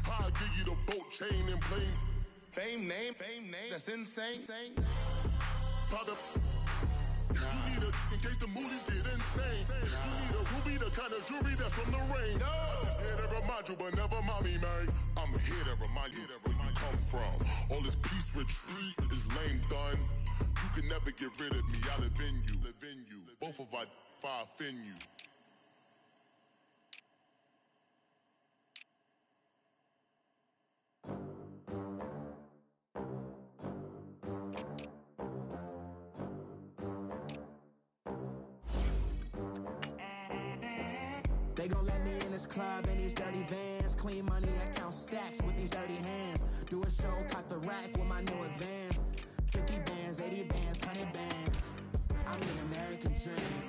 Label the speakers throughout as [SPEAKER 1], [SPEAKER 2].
[SPEAKER 1] How I give you the boat chain and plane. Fame name, that's insane. Proud of. You need a in case the movies get insane. You need a ruby, the kind of jewelry that's from the rain. I'm just here to remind you, but never mommy, man. I'm here to remind you where you come from. All this peace retreat is lame done. You can never get rid of me. I live in you. Both of our fire offend you.
[SPEAKER 2] They gon' let me in this club in these dirty vans. Clean money, I count stacks with these dirty hands. Do a show, cop the rack with my new advance. 50 bands, 80 bands, 100 bands. I'm the American dream.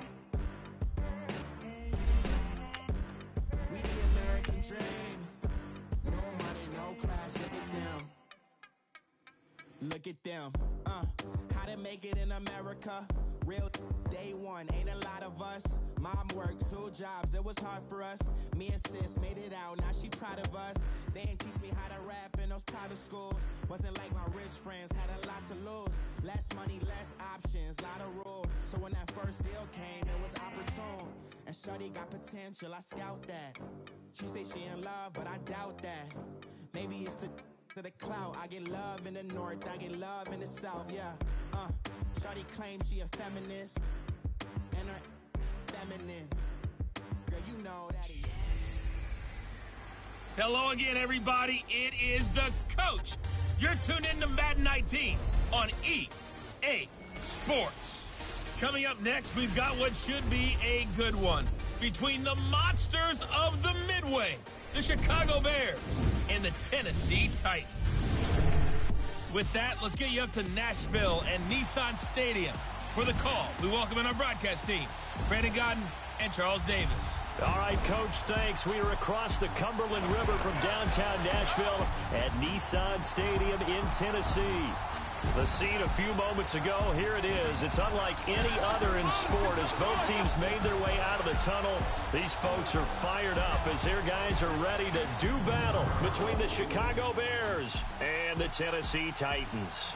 [SPEAKER 2] We the American dream. No money, no class, look at them. Look at them. How to make it in America? Real day one, ain't a lot of us. Mom worked 2 jobs, it was hard for us. Me and sis made it out, now she proud of us. They ain't teach me how to rap in those private schools. Wasn't like my rich friends, had a lot to lose. Less money, less options, lot of rules. So when that first deal came, it was opportune. And shorty got potential, I scout that. She say she in love, but I doubt that. Maybe it's to the clout. I get love in the north, I get love in the south, yeah. Shorty claims she a feminist, and her feminine. Girl, you know that he is.
[SPEAKER 3] Hello again, everybody. It is the coach. You're tuned in to Madden 19 on EA Sports. Coming up next, we've got what should be a good one between the monsters of the Midway, the Chicago Bears, and the Tennessee Titans. With that, let's get you up to Nashville and Nissan Stadium for the call. We welcome in our broadcast team, Brandon Godden and Charles Davis.
[SPEAKER 4] All right, Coach, thanks. We are across the Cumberland River from downtown Nashville at Nissan Stadium in Tennessee. The scene a few moments ago, here it is. It's unlike any other in sport as both teams made their way out of the tunnel. These folks are fired up as their guys are ready to do battle between the Chicago Bears and the Tennessee Titans.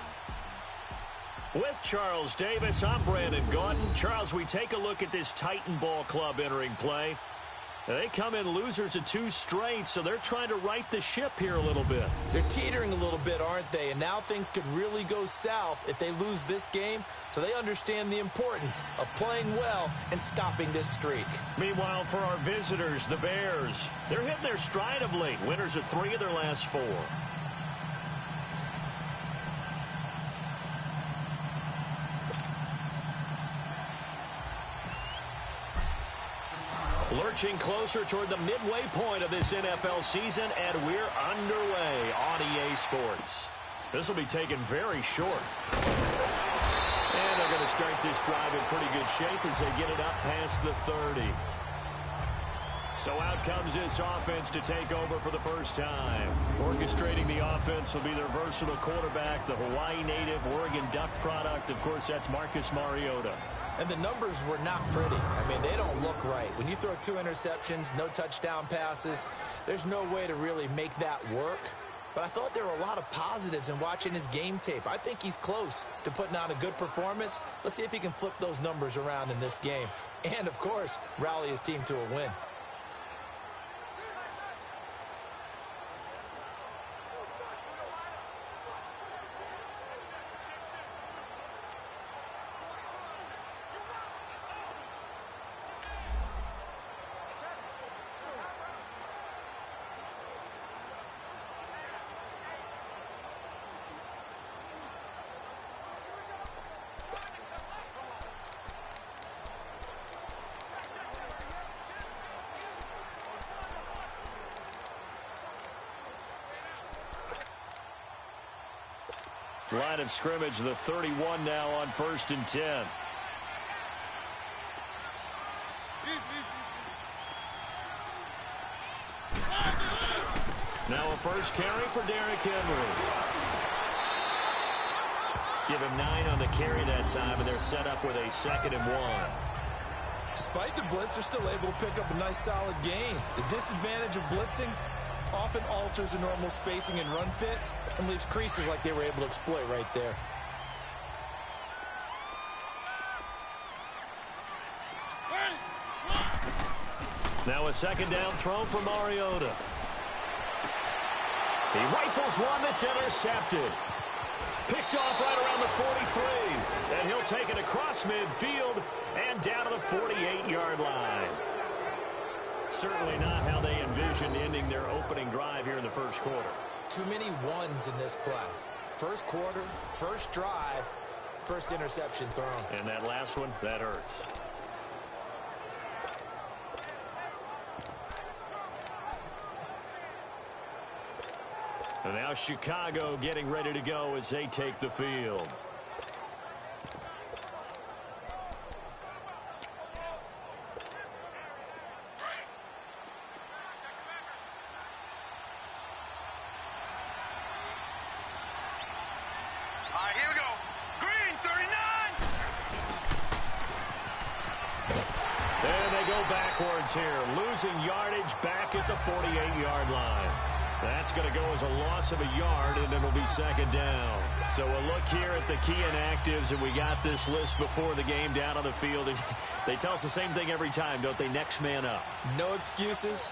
[SPEAKER 4] With Charles Davis, I'm Brandon Gaudin. Charles, we take a look at this Titan Ball Club entering play. They come in losers of 2 straight, so they're trying to right the ship here a little bit.
[SPEAKER 5] They're teetering a little bit, aren't they? And now things could really go south if they lose this game, so they understand the importance of playing well and stopping this streak.
[SPEAKER 4] Meanwhile, for our visitors, the Bears, they're hitting their stride of late. Winners of 3 of their last 4. Lurching closer toward the midway point of this NFL season, and we're underway on EA Sports. This will be taken very short. And they're going to start this drive in pretty good shape as they get it up past the 30. So out comes this offense to take over for the first time. Orchestrating the offense will be their versatile quarterback, the Hawaii native, Oregon Duck product. Of course, that's Marcus Mariota.
[SPEAKER 5] And the numbers were not pretty. I mean, they don't look right. When you throw 2 interceptions, no touchdown passes, there's no way to really make that work. But I thought there were a lot of positives in watching his game tape. I think he's close to putting out a good performance. Let's see if he can flip those numbers around in this game. And, of course, rally his team to a win.
[SPEAKER 4] Line of scrimmage, the 31 now on 1st and 10. Now a first carry for Derrick Henry. Give him 9 on the carry that time, and they're set up with a 2nd and 1.
[SPEAKER 5] Despite the blitz, they're still able to pick up a nice solid gain. The disadvantage of blitzing, often alters the normal spacing and run fits and leaves creases like they were able to exploit right there.
[SPEAKER 4] Now a second down throw for Mariota. He rifles one that's intercepted. Picked off right around the 43. And he'll take it across midfield and down to the 48-yard line. Certainly not how they envisioned ending their opening drive here in the first quarter.
[SPEAKER 5] Too many ones in this play. First quarter, first drive, first interception thrown.
[SPEAKER 4] And that last one, that hurts. And now Chicago getting ready to go as they take the field.
[SPEAKER 3] Here we go. Green, 39.
[SPEAKER 4] And they go backwards here, losing yardage back at the 48-yard line. That's going to go as a loss of a yard, and it'll be second down. So a look here at the key inactives, and we got this list before the game down on the field. They tell us the same thing every time, don't they? Next man up.
[SPEAKER 5] No excuses.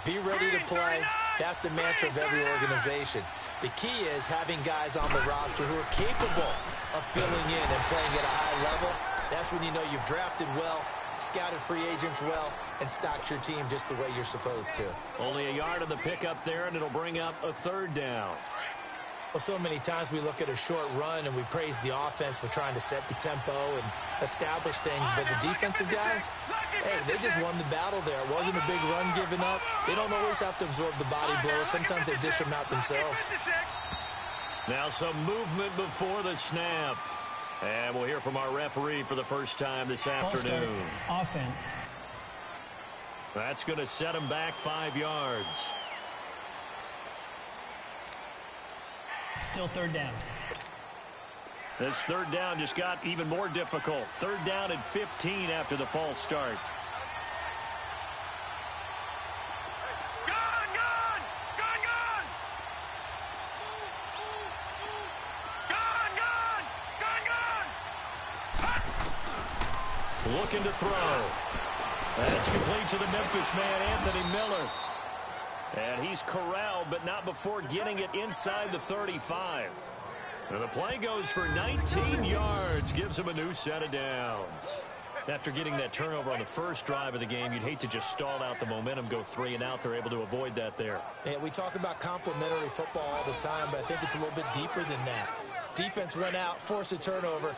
[SPEAKER 5] Be ready to play. That's the mantra of every organization. The key is having guys on the roster who are capable of filling in and playing at a high level. That's when you know you've drafted well, scouted free agents well, and stocked your team just the way you're supposed to.
[SPEAKER 4] Only a yard on the pickup there, and it'll bring up a third down.
[SPEAKER 5] Well, so many times we look at a short run and we praise the offense for trying to set the tempo and establish things, but the defensive guys, hey, they just won the battle there. It wasn't a big run given up. They don't always have to absorb the body blows. Sometimes they dish them out themselves.
[SPEAKER 4] Now some movement before the snap. And we'll hear from our referee for the first time this afternoon.
[SPEAKER 6] Offense.
[SPEAKER 4] That's going to set him back 5 yards.
[SPEAKER 6] Still third down.
[SPEAKER 4] This third down just got even more difficult. Third down and 15 after the false start. Looking to throw. That's complete to the Memphis man, Anthony Miller. And he's corralled, but not before getting it inside the 35. And the play goes for 19 yards, gives him a new set of downs. After getting that turnover on the first drive of the game, you'd hate to just stall out the momentum, go 3 and out. They're able to avoid that there.
[SPEAKER 5] Yeah, we talk about complementary football all the time, but I think it's a little bit deeper than that. Defense went out, forced a turnover,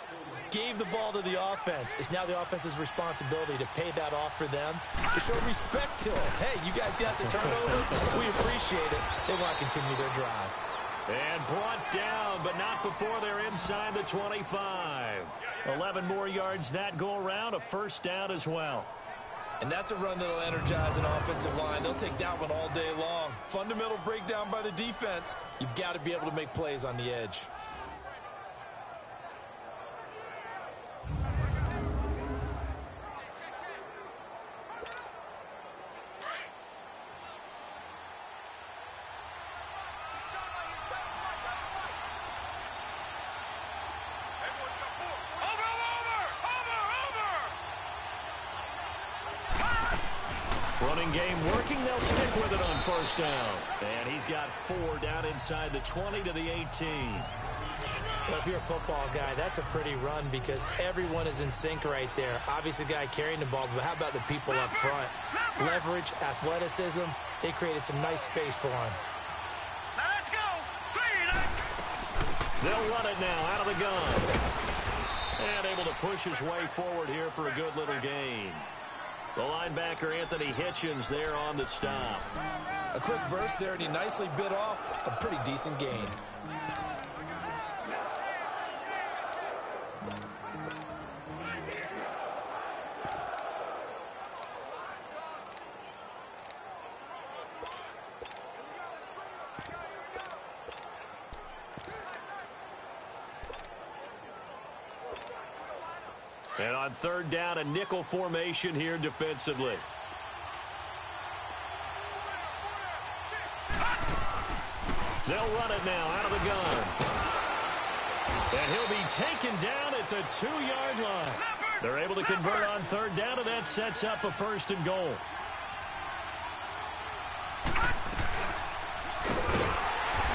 [SPEAKER 5] gave the ball to the offense. It's now the offense's responsibility to pay that off for them, to show respect to them. Hey, you guys got a turnover? We appreciate it. They want to continue their drive.
[SPEAKER 4] And brought down, but not before they're inside the 25. 11 more yards that go around, a first down as well.
[SPEAKER 5] And that's a run that'll energize an offensive line. They'll take that one all day long. Fundamental breakdown by the defense. You've got to be able to make plays on the edge.
[SPEAKER 4] Running game working, they'll stick with it on first down. And he's got 4 down inside the 20 to the 18.
[SPEAKER 5] Well, if you're a football guy, that's a pretty run because everyone is in sync right there. Obviously, the guy carrying the ball, but how about the people up front? Leverage, athleticism, they created some nice space for him.
[SPEAKER 3] Let's go.
[SPEAKER 4] They'll run it now out of the gun. And able to push his way forward here for a good little gain. The linebacker, Anthony Hitchens, there on the stop.
[SPEAKER 5] A quick burst there, and he nicely bit off a pretty decent gain.
[SPEAKER 4] And on third down, a nickel formation here defensively. They'll run it now out of the gun. And he'll be taken down at the 2-yard line. They're able to convert on third down, and that sets up a 1st and goal.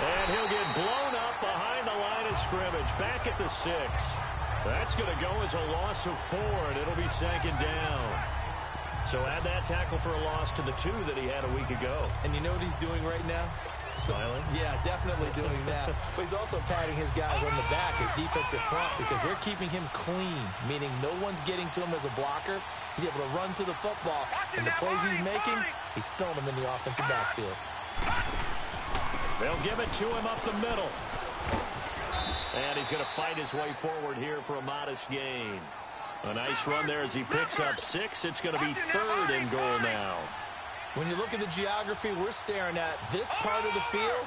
[SPEAKER 4] And he'll get blown up behind the line of scrimmage, back at the 6. That's going to go as a loss of 4, and it'll be 2nd down. So add that tackle for a loss to the 2 that he had a week ago.
[SPEAKER 5] And you know what he's doing right now?
[SPEAKER 4] Smiling?
[SPEAKER 5] Yeah, definitely doing that. But he's also patting his guys on the back, his defensive front, because they're keeping him clean, meaning no one's getting to him as a blocker. He's able to run to the football, and the plays he's making, he's spilling them in the offensive backfield.
[SPEAKER 4] They'll give it to him up the middle. And he's going to fight his way forward here for a modest gain. A nice run there as he picks up 6. It's going to be 3rd and goal now.
[SPEAKER 5] When you look at the geography we're staring at, this part of the field,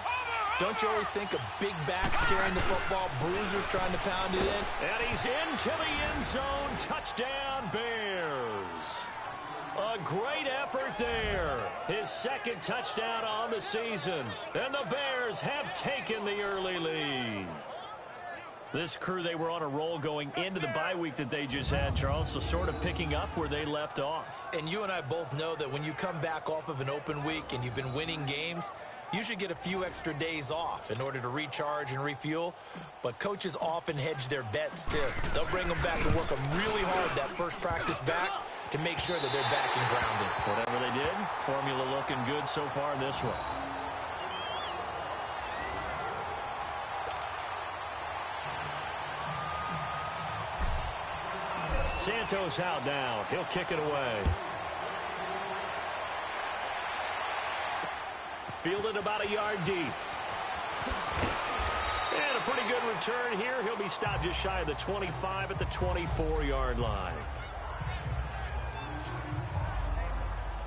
[SPEAKER 5] don't you always think of big backs carrying the football, bruisers trying to pound it in?
[SPEAKER 4] And he's into the end zone. Touchdown, Bears. A great effort there. His 2nd touchdown on the season. And the Bears have taken the early lead. This crew, they were on a roll going into the bye week that they just had, Charles, so sort of picking up where they left off.
[SPEAKER 5] And you and I both know that when you come back off of an open week and you've been winning games, you should get a few extra days off in order to recharge and refuel. But coaches often hedge their bets, too. They'll bring them back and work them really hard that first practice back to make sure that they're back and grounded.
[SPEAKER 4] Whatever they did, formula looking good so far in this one. Santos out now. He'll kick it away. Fielded about a yard deep. And a pretty good return here. He'll be stopped just shy of the 25 at the 24-yard line.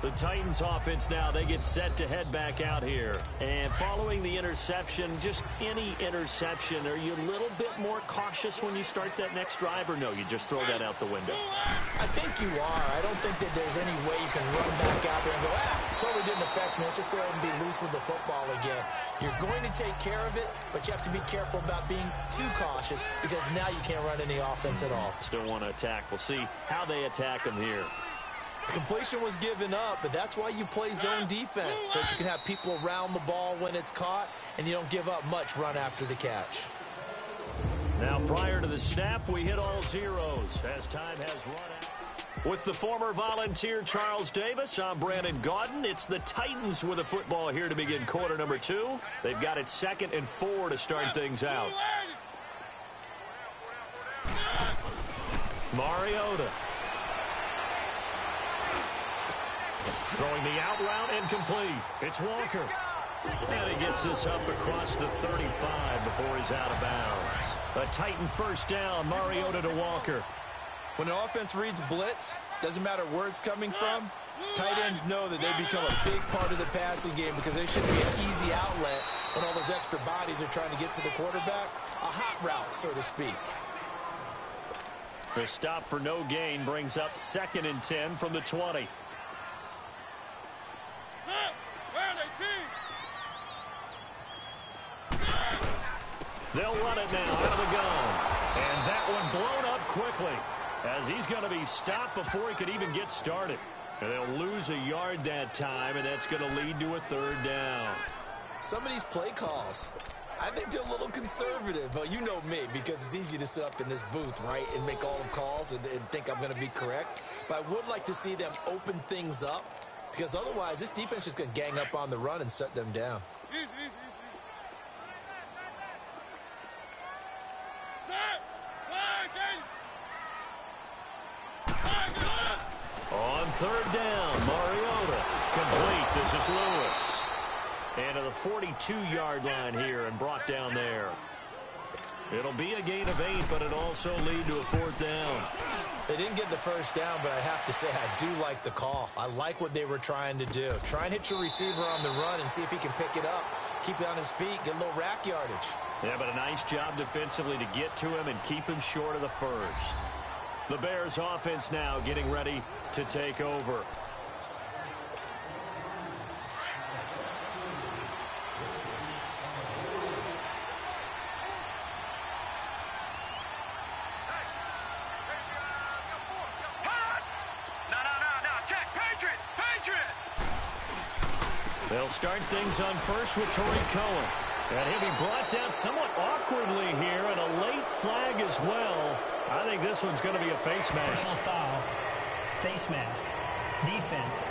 [SPEAKER 4] The Titans offense now, they get set to head back out here. And following the interception, just any interception, are you a little bit more cautious when you start that next drive, or no, you just throw that out the window?
[SPEAKER 5] I think you are. I don't think that there's any way you can run back out there and go, totally didn't affect me. Let's just go ahead and be loose with the football again. You're going to take care of it, but you have to be careful about being too cautious because now you can't run any offense at all.
[SPEAKER 4] Still want to attack. We'll see how they attack them here.
[SPEAKER 5] Completion was given up, but that's why you play zone defense, so that you can have people around the ball when it's caught, and you don't give up much run after the catch.
[SPEAKER 4] Now, prior to the snap, we hit all zeros as time has run out. With the former Volunteer Charles Davis, I'm Brandon Gaudin. It's the Titans with a football here to begin quarter number 2. They've got it 2nd and 4 to start things out. Mariota. Throwing the out route incomplete. It's Walker. And he gets this up across the 35 before he's out of bounds. A Titan 1st down, Mariota to Walker.
[SPEAKER 5] When an offense reads blitz, doesn't matter where it's coming from, tight ends know that they become a big part of the passing game because they should be an easy outlet when all those extra bodies are trying to get to the quarterback. A hot route, so to speak.
[SPEAKER 4] The stop for no gain brings up 2nd and 10 from the 20. They'll run it now out of the gun. And that one blown up quickly as he's going to be stopped before he could even get started. And they'll lose a yard that time, and that's going to lead to a 3rd down.
[SPEAKER 5] Some of these play calls, I think they're a little conservative. But you know me, because it's easy to sit up in this booth, right, and make all the calls and think I'm going to be correct. But I would like to see them open things up, because otherwise this defense is going to gang up on the run and shut them down.
[SPEAKER 4] On 3rd down, Mariota. Complete. This is Lewis. And to the 42-yard line here and brought down there. It'll be a gain of 8, but it'll also lead to a 4th down.
[SPEAKER 5] They didn't get the 1st down, but I have to say I do like the call. I like what they were trying to do. Try and hit your receiver on the run and see if he can pick it up. Keep it on his feet, get a little rack yardage.
[SPEAKER 4] Yeah, but a nice job defensively to get to him and keep him short of the 1st. The Bears offense now getting ready to take over. They'll start things on first with Torrey Cohen. And he'll be brought down somewhat awkwardly here, and a late flag as well. I think this one's going to be a face mask.
[SPEAKER 6] Personal foul. Face mask. Defense.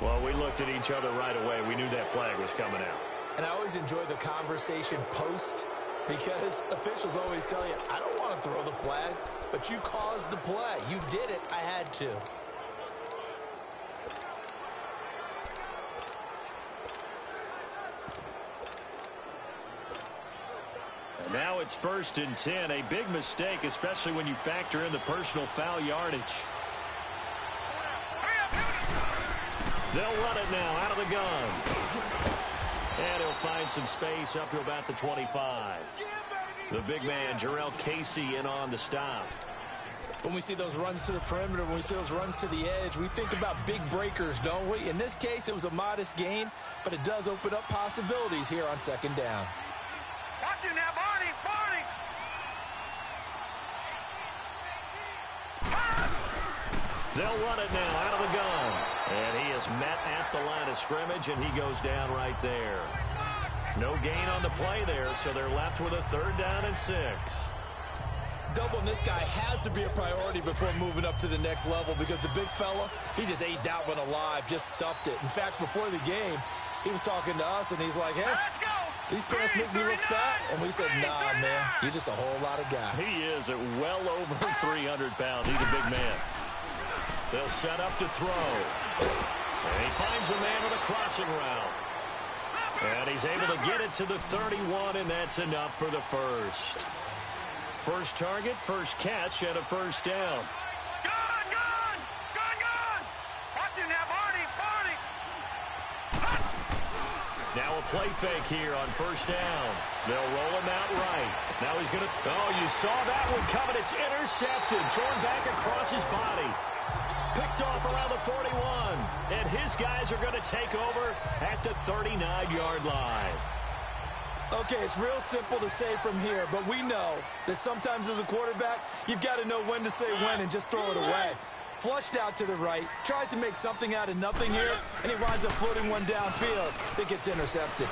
[SPEAKER 4] Well, we looked at each other right away. We knew that flag was coming out.
[SPEAKER 5] And I always enjoy the conversation post, because officials always tell you, I don't want to throw the flag, but you caused the play. You did it. I had to.
[SPEAKER 4] And now it's 1st and 10. A big mistake, especially when you factor in the personal foul yardage. They'll run it now out of the gun. And he'll find some space up to about the 25. The big man, Jarrell Casey, in on the stop.
[SPEAKER 5] When we see those runs to the perimeter, when we see those runs to the edge, we think about big breakers, don't we? In this case, it was a modest gain, but it does open up possibilities here on 2nd down.
[SPEAKER 7] Watch it now, Barney!
[SPEAKER 4] They'll run it now out of the gun. And he is met at the line of scrimmage, and he goes down right there. No gain on the play there, so they're left with a 3rd down and 6.
[SPEAKER 5] Doubling this guy has to be a priority before moving up to the next level, because the big fella, he just ate that one alive, just stuffed it. In fact, before the game, he was talking to us, and he's like, hey, these pants make me look fat. And we said, nah, man, you're just a whole lot of guy.
[SPEAKER 4] He is at well over 300 pounds. He's a big man. They'll set up to throw. And he finds a man with a crossing route. And he's able to get it to the 31, and that's enough for the first. First target, first catch, and a 1st down.
[SPEAKER 7] Gone! Watch it now, Barney!
[SPEAKER 4] Now a play fake here on 1st down. They'll roll him out right. Now he's going to... Oh, you saw that one coming. It's intercepted. Thrown back across his body. Picked off around the 41. And his guys are going to take over at the 39-yard line.
[SPEAKER 5] Okay, it's real simple to say from here, but we know that sometimes as a quarterback, you've got to know when to say when and just throw it away. Flushed out to the right, tries to make something out of nothing here, and he winds up floating one downfield that gets intercepted.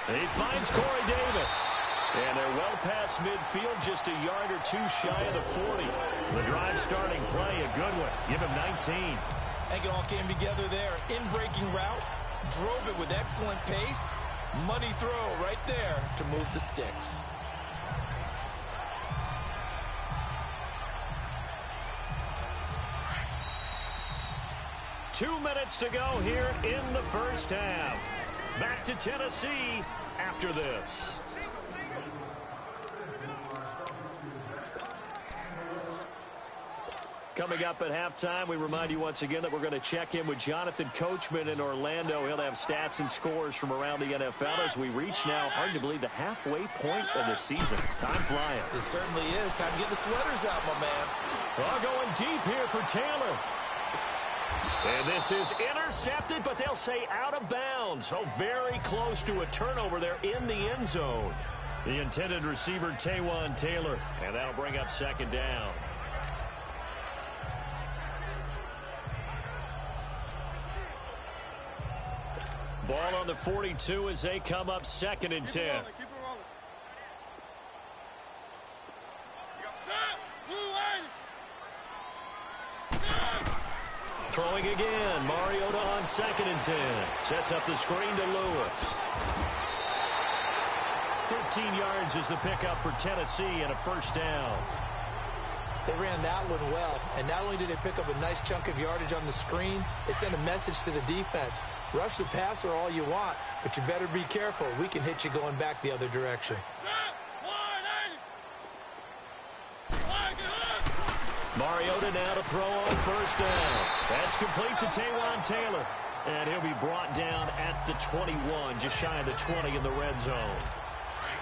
[SPEAKER 4] He finds Corey Davis. And they're well past midfield, just a yard or two shy of the 40. The drive starting play, a good one. Give him 19.
[SPEAKER 5] I think it all came together there. In-breaking route, drove it with excellent pace. Money throw right there to move the sticks.
[SPEAKER 4] Two minutes to go here in the first half. Back to Tennessee after this. Coming up at halftime, we remind you once again that we're going to check in with Jonathan Coachman in Orlando. He'll have stats and scores from around the NFL as we reach now, hard to believe, the halfway point of the season. Time flying.
[SPEAKER 5] It certainly is. Time to get the sweaters out, my man.
[SPEAKER 4] Well, going deep here for Taylor. And this is intercepted, but they'll say out of bounds. So very close to a turnover there in the end zone. The intended receiver, DA1ENT's Taylor. And that'll bring up 2nd down. Ball on the 42 as they come up 2nd and 10. Throwing again. Mariota on 2nd and 10. Sets up the screen to Lewis. 13 yards is the pickup for Tennessee and a 1st down.
[SPEAKER 5] They ran that one well, and not only did they pick up a nice chunk of yardage on the screen, they sent a message to the defense. Rush the passer all you want, but you better be careful. We can hit you going back the other direction.
[SPEAKER 4] Mariota now to throw on 1st down. That's complete to DA1ENT's Taylor. And he'll be brought down at the 21, just shy of the 20 in the red zone.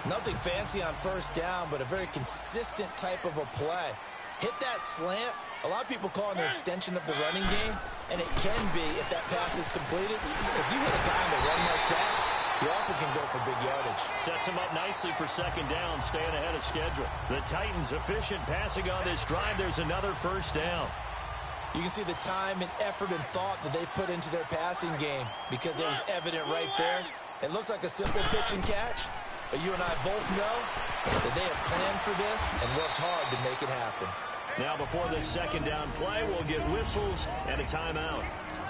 [SPEAKER 5] Nothing fancy on 1st down, but a very consistent type of a play. Hit that slant. A lot of people call it an extension of the running game, and it can be if that pass is completed, because you hit a guy on the run like that, He often can go for big yardage.
[SPEAKER 4] Sets him up nicely for second down, staying ahead of schedule. The Titans efficient passing on this drive. There's another first down.
[SPEAKER 5] You can see the time and effort and thought that they put into their passing game because it was evident right there. It looks like a simple pitch and catch, but you and I both know that they have planned for this and worked hard to make it happen.
[SPEAKER 4] Now before this second down play, we'll get whistles and a timeout,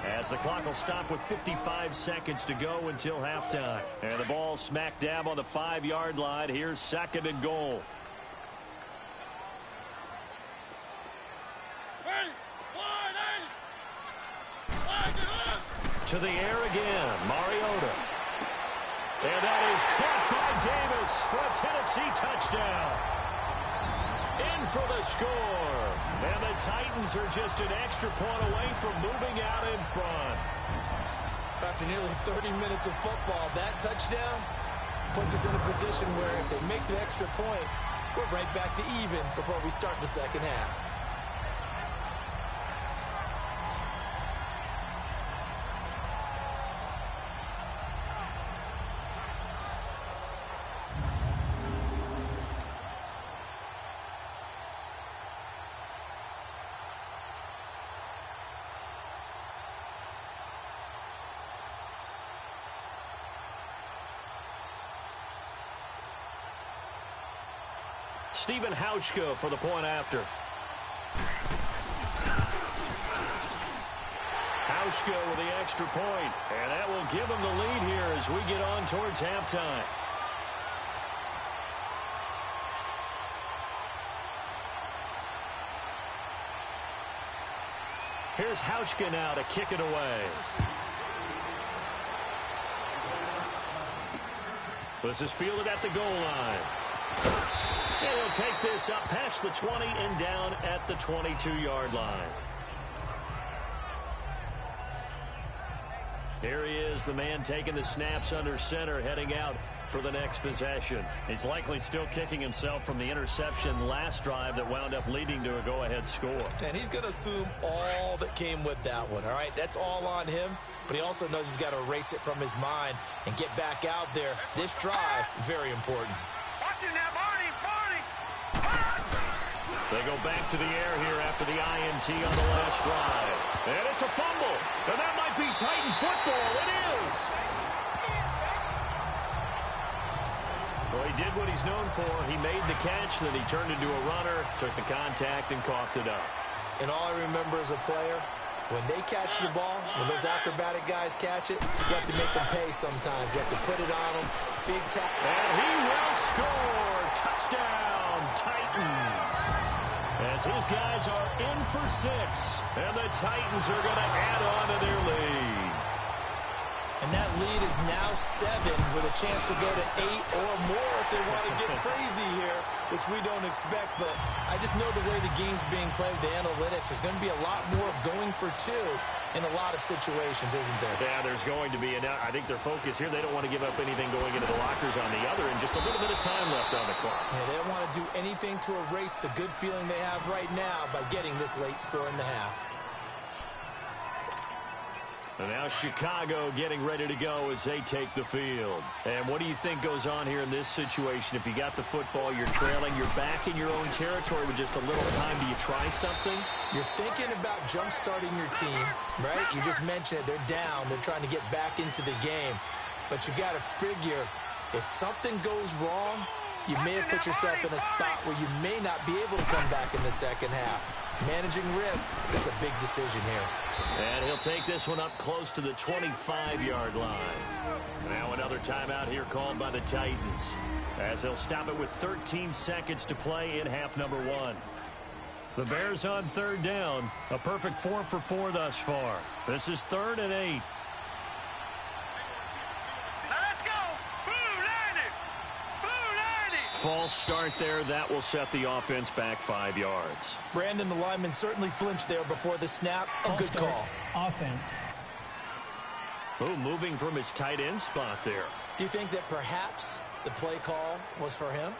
[SPEAKER 4] as the clock will stop with 55 seconds to go until halftime. And the ball smack dab on the 5-yard line. Here's second and goal. To the air again, Mariota. And that is caught by Davis for a Tennessee touchdown. In for the score. And the Titans are just an extra point away from moving out in front.
[SPEAKER 5] After nearly 30 minutes of football, that touchdown puts us in a position where if they make the extra point, we're right back to even before we start the second half.
[SPEAKER 4] Stephen Hauschka for the point after. Hauschka with the extra point, and that will give him the lead here as we get on towards halftime. Here's Hauschka now to kick it away. This is fielded at the goal line. And he'll take this up past the 20 and down at the 22-yard line. Here he is, the man taking the snaps under center, heading out for the next possession. He's likely still kicking himself from the interception last drive that wound up leading to a go-ahead score.
[SPEAKER 5] And he's going to assume all that came with that one, all right? That's all on him, but he also knows he's got to erase it from his mind and get back out there. This drive, very important.
[SPEAKER 7] Watching that, Barney, Barney!
[SPEAKER 4] They go back to the air here after the INT on the last drive. And it's a fumble. And that might be Titan football. It is. Well, he did what he's known for. He made the catch, then he turned into a runner, took the contact, and coughed it up.
[SPEAKER 5] And all I remember as a player, when they catch the ball, when those acrobatic guys catch it, you have to make them pay sometimes. You have to put it on them. Big tap.
[SPEAKER 4] And he will score. Touchdown, Titans. As his guys are in for 6. And the Titans are going to add on to their lead.
[SPEAKER 5] And that lead is now 7 with a chance to go to 8 or more if they want to get crazy here, which we don't expect. But I just know the way the game's being played, the analytics, there's going to be a lot more of going for 2 in a lot of situations, isn't there?
[SPEAKER 4] Yeah, there's going to be. And I think their focus here, they don't want to give up anything going into the lockers on the other, and just a little bit of time left on the clock.
[SPEAKER 5] Yeah, they don't want to do anything to erase the good feeling they have right now by getting this late score in the half.
[SPEAKER 4] And now Chicago getting ready to go as they take the field. And what do you think goes on here in this situation? If you got the football, you're trailing, you're back in your own territory with just a little time. Do you try something?
[SPEAKER 5] You're thinking about jump-starting your team, right? You just mentioned it. They're down. They're trying to get back into the game. But you got to figure if something goes wrong, you may have put yourself in a spot where you may not be able to come back in the second half. Managing risk is a big decision here.
[SPEAKER 4] And he'll take this one up close to the 25-yard line. Now another timeout here called by the Titans, as they'll stop it with 13 seconds to play in half number 1. The Bears on third down, a perfect 4 for 4 thus far. This is 3rd and 8. False start there. That will set the offense back 5 yards.
[SPEAKER 5] Brandon, the lineman certainly flinched there before the snap. A good call.
[SPEAKER 6] Offense.
[SPEAKER 4] Oh, moving from his tight end spot there.
[SPEAKER 5] Do you think that perhaps the play call was for him?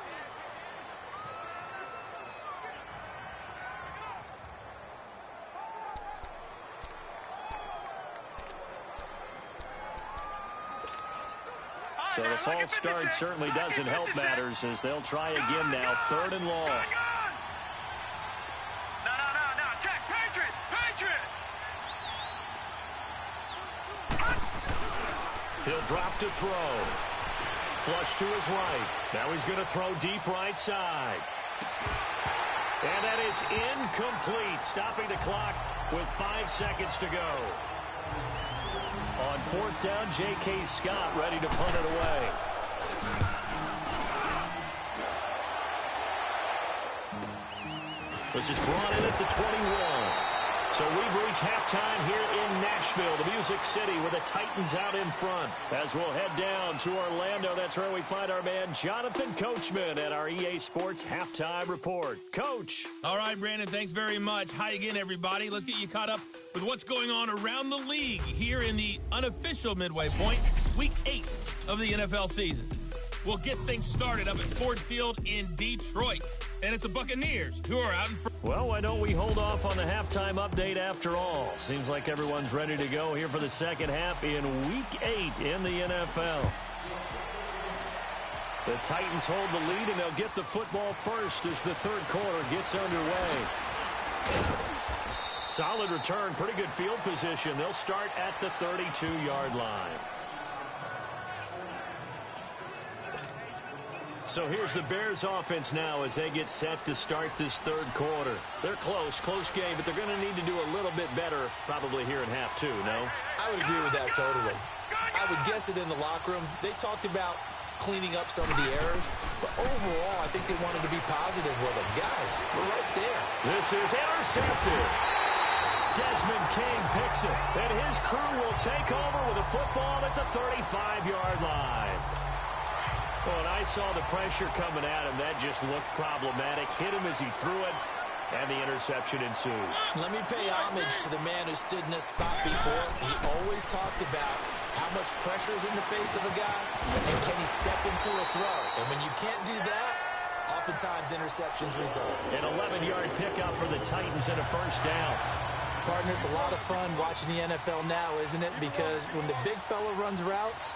[SPEAKER 4] So the false start certainly doesn't help matters as they'll try again now. 3rd and long.
[SPEAKER 7] No. Check. Patriot.
[SPEAKER 4] He'll drop to throw. Flush to his right. Now he's going to throw deep right side. And that is incomplete. Stopping the clock with 5 seconds to go. On 4th down, J.K. Scott ready to punt it away. This is brought in at the 21. So we've reached halftime here in Nashville, the Music City, with the Titans out in front. As we'll head down to Orlando, that's where we find our man Jonathan Coachman at our EA Sports Halftime Report. Coach.
[SPEAKER 3] All right, Brandon, thanks very much. Hi again, everybody. Let's get you caught up with what's going on around the league here in the unofficial midway point, Week 8 of the NFL season. We'll get things started up at Ford Field in Detroit. And it's the Buccaneers who are out in front.
[SPEAKER 4] Well, why don't we hold off on the halftime update after all? Seems like everyone's ready to go here for the second half in Week 8 in the NFL. The Titans hold the lead, and they'll get the football first as the 3rd quarter gets underway. Solid return, pretty good field position. They'll start at the 32-yard line. So here's the Bears offense now as they get set to start this 3rd quarter. They're close game, but they're going to need to do a little bit better probably here in half 2, no?
[SPEAKER 5] I would agree with that totally. I would guess it in the locker room. They talked about cleaning up some of the errors, but overall, I think they wanted to be positive with them. Guys, we're right there.
[SPEAKER 4] This is intercepted. Desmond King picks it, and his crew will take over with a football at the 35-yard line. Well, and I saw the pressure coming at him. That just looked problematic. Hit him as he threw it, and the interception ensued.
[SPEAKER 5] Let me pay homage to the man who stood in this spot before. He always talked about how much pressure is in the face of a guy, and can he step into a throw. And when you can't do that, oftentimes interceptions result.
[SPEAKER 4] An 11-yard pickup for the Titans and a 1st down.
[SPEAKER 5] Partner, it's a lot of fun watching the NFL now, isn't it? Because when the big fella runs routes,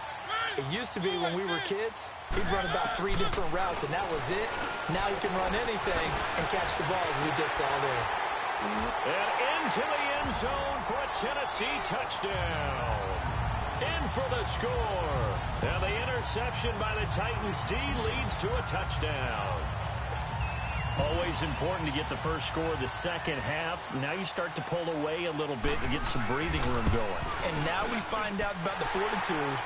[SPEAKER 5] it used to be when we were kids, he'd run about 3 different routes, and that was it. Now he can run anything and catch the ball, as we just saw there.
[SPEAKER 4] And into the end zone for a Tennessee touchdown. In for the score. And the interception by the Titans D leads to a touchdown. Always important to get the first score of the second half. Now you start to pull away a little bit and get some breathing room going.
[SPEAKER 5] And now we find out about the fortitude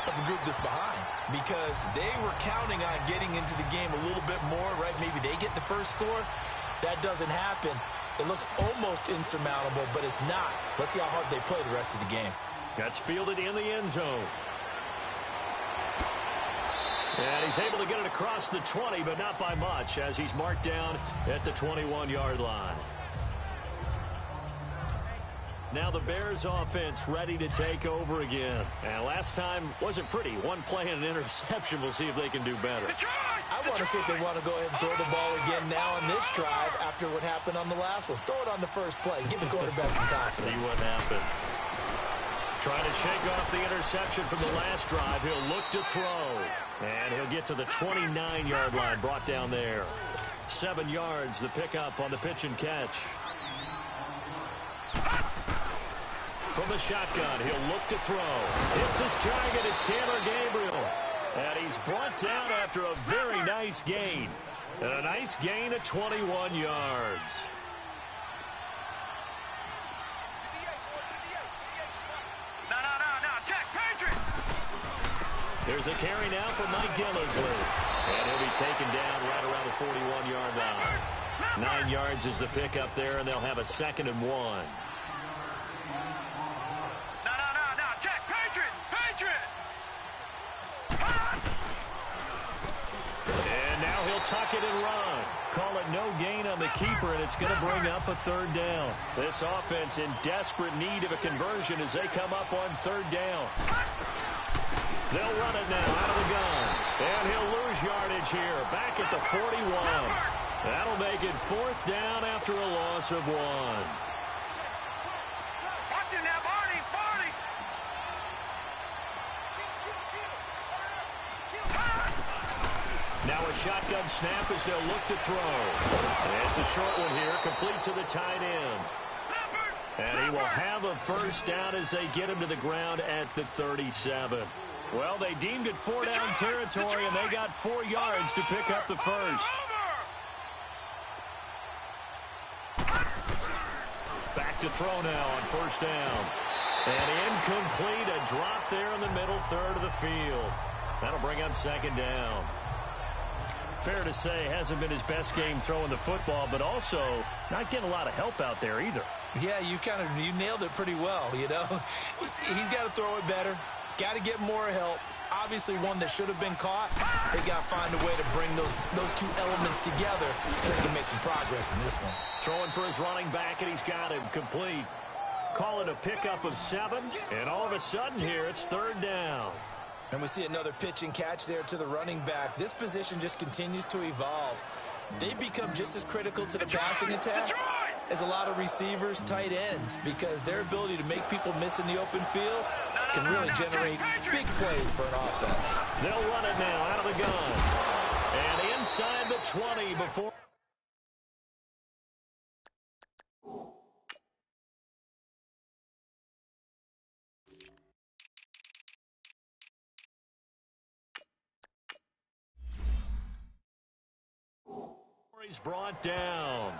[SPEAKER 5] of the group that's behind, because they were counting on getting into the game a little bit more, right? Maybe they get the first score. That doesn't happen. It looks almost insurmountable, but it's not. Let's see how hard they play the rest of the game.
[SPEAKER 4] That's fielded in the end zone. And he's able to get it across the 20, but not by much, as he's marked down at the 21-yard line. Now the Bears offense ready to take over again. And last time wasn't pretty. One play and an interception. We'll see if they can do better.
[SPEAKER 5] I want to see if they want to go ahead and throw the ball again now on this drive after what happened on the last one. Throw it on the first play. Give the quarterback some confidence.
[SPEAKER 4] See what happens. Trying to shake off the interception from the last drive. He'll look to throw. And he'll get to the 29-yard line, brought down there. 7 yards, the pickup on the pitch and catch. From the shotgun, he'll look to throw. Hits his target, it's Taylor Gabriel. And he's brought down after a very nice gain. And a nice gain of 21 yards. There's a carry now for Mike Gillisley. And he'll be taken down right around the 41-yard line. 9 yards is the pickup there, and they'll have a 2nd and 1.
[SPEAKER 7] Check, Patriot!
[SPEAKER 4] And now he'll tuck it and run. Call it no gain on the keeper, and it's going to bring up a 3rd down. This offense in desperate need of a conversion as they come up on 3rd down. They'll run it now out of the gun. And he'll lose yardage here. Back at the 41. That'll make it 4th down after a loss of 1. Now a shotgun snap as they'll look to throw. And it's a short one here, complete to the tight end. And he will have a first down as they get him to the ground at the 37. Well, they deemed it 4-down territory, and they got 4 yards to pick up the first. Back to throw now on first down. And incomplete, a drop there in the middle third of the field. That'll bring up second down. Fair to say, hasn't been his best game throwing the football, but also not getting a lot of help out there either.
[SPEAKER 5] Yeah, you nailed it pretty well, you know. He's got to throw it better. Got to get more help. Obviously one that should have been caught. They got to find a way to bring those two elements together so they can make some progress in this one.
[SPEAKER 4] Throwing for his running back, and he's got him complete. Call it a pickup of 7, and all of a sudden here it's third down.
[SPEAKER 5] And we see another pitch and catch there to the running back. This position just continues to evolve. They become just as critical to the passing attack as a lot of receivers, tight ends, because their ability to make people miss in the open field can really generate big plays for an offense.
[SPEAKER 4] They'll run it now out of the gun. And inside the 20 before. He's brought down.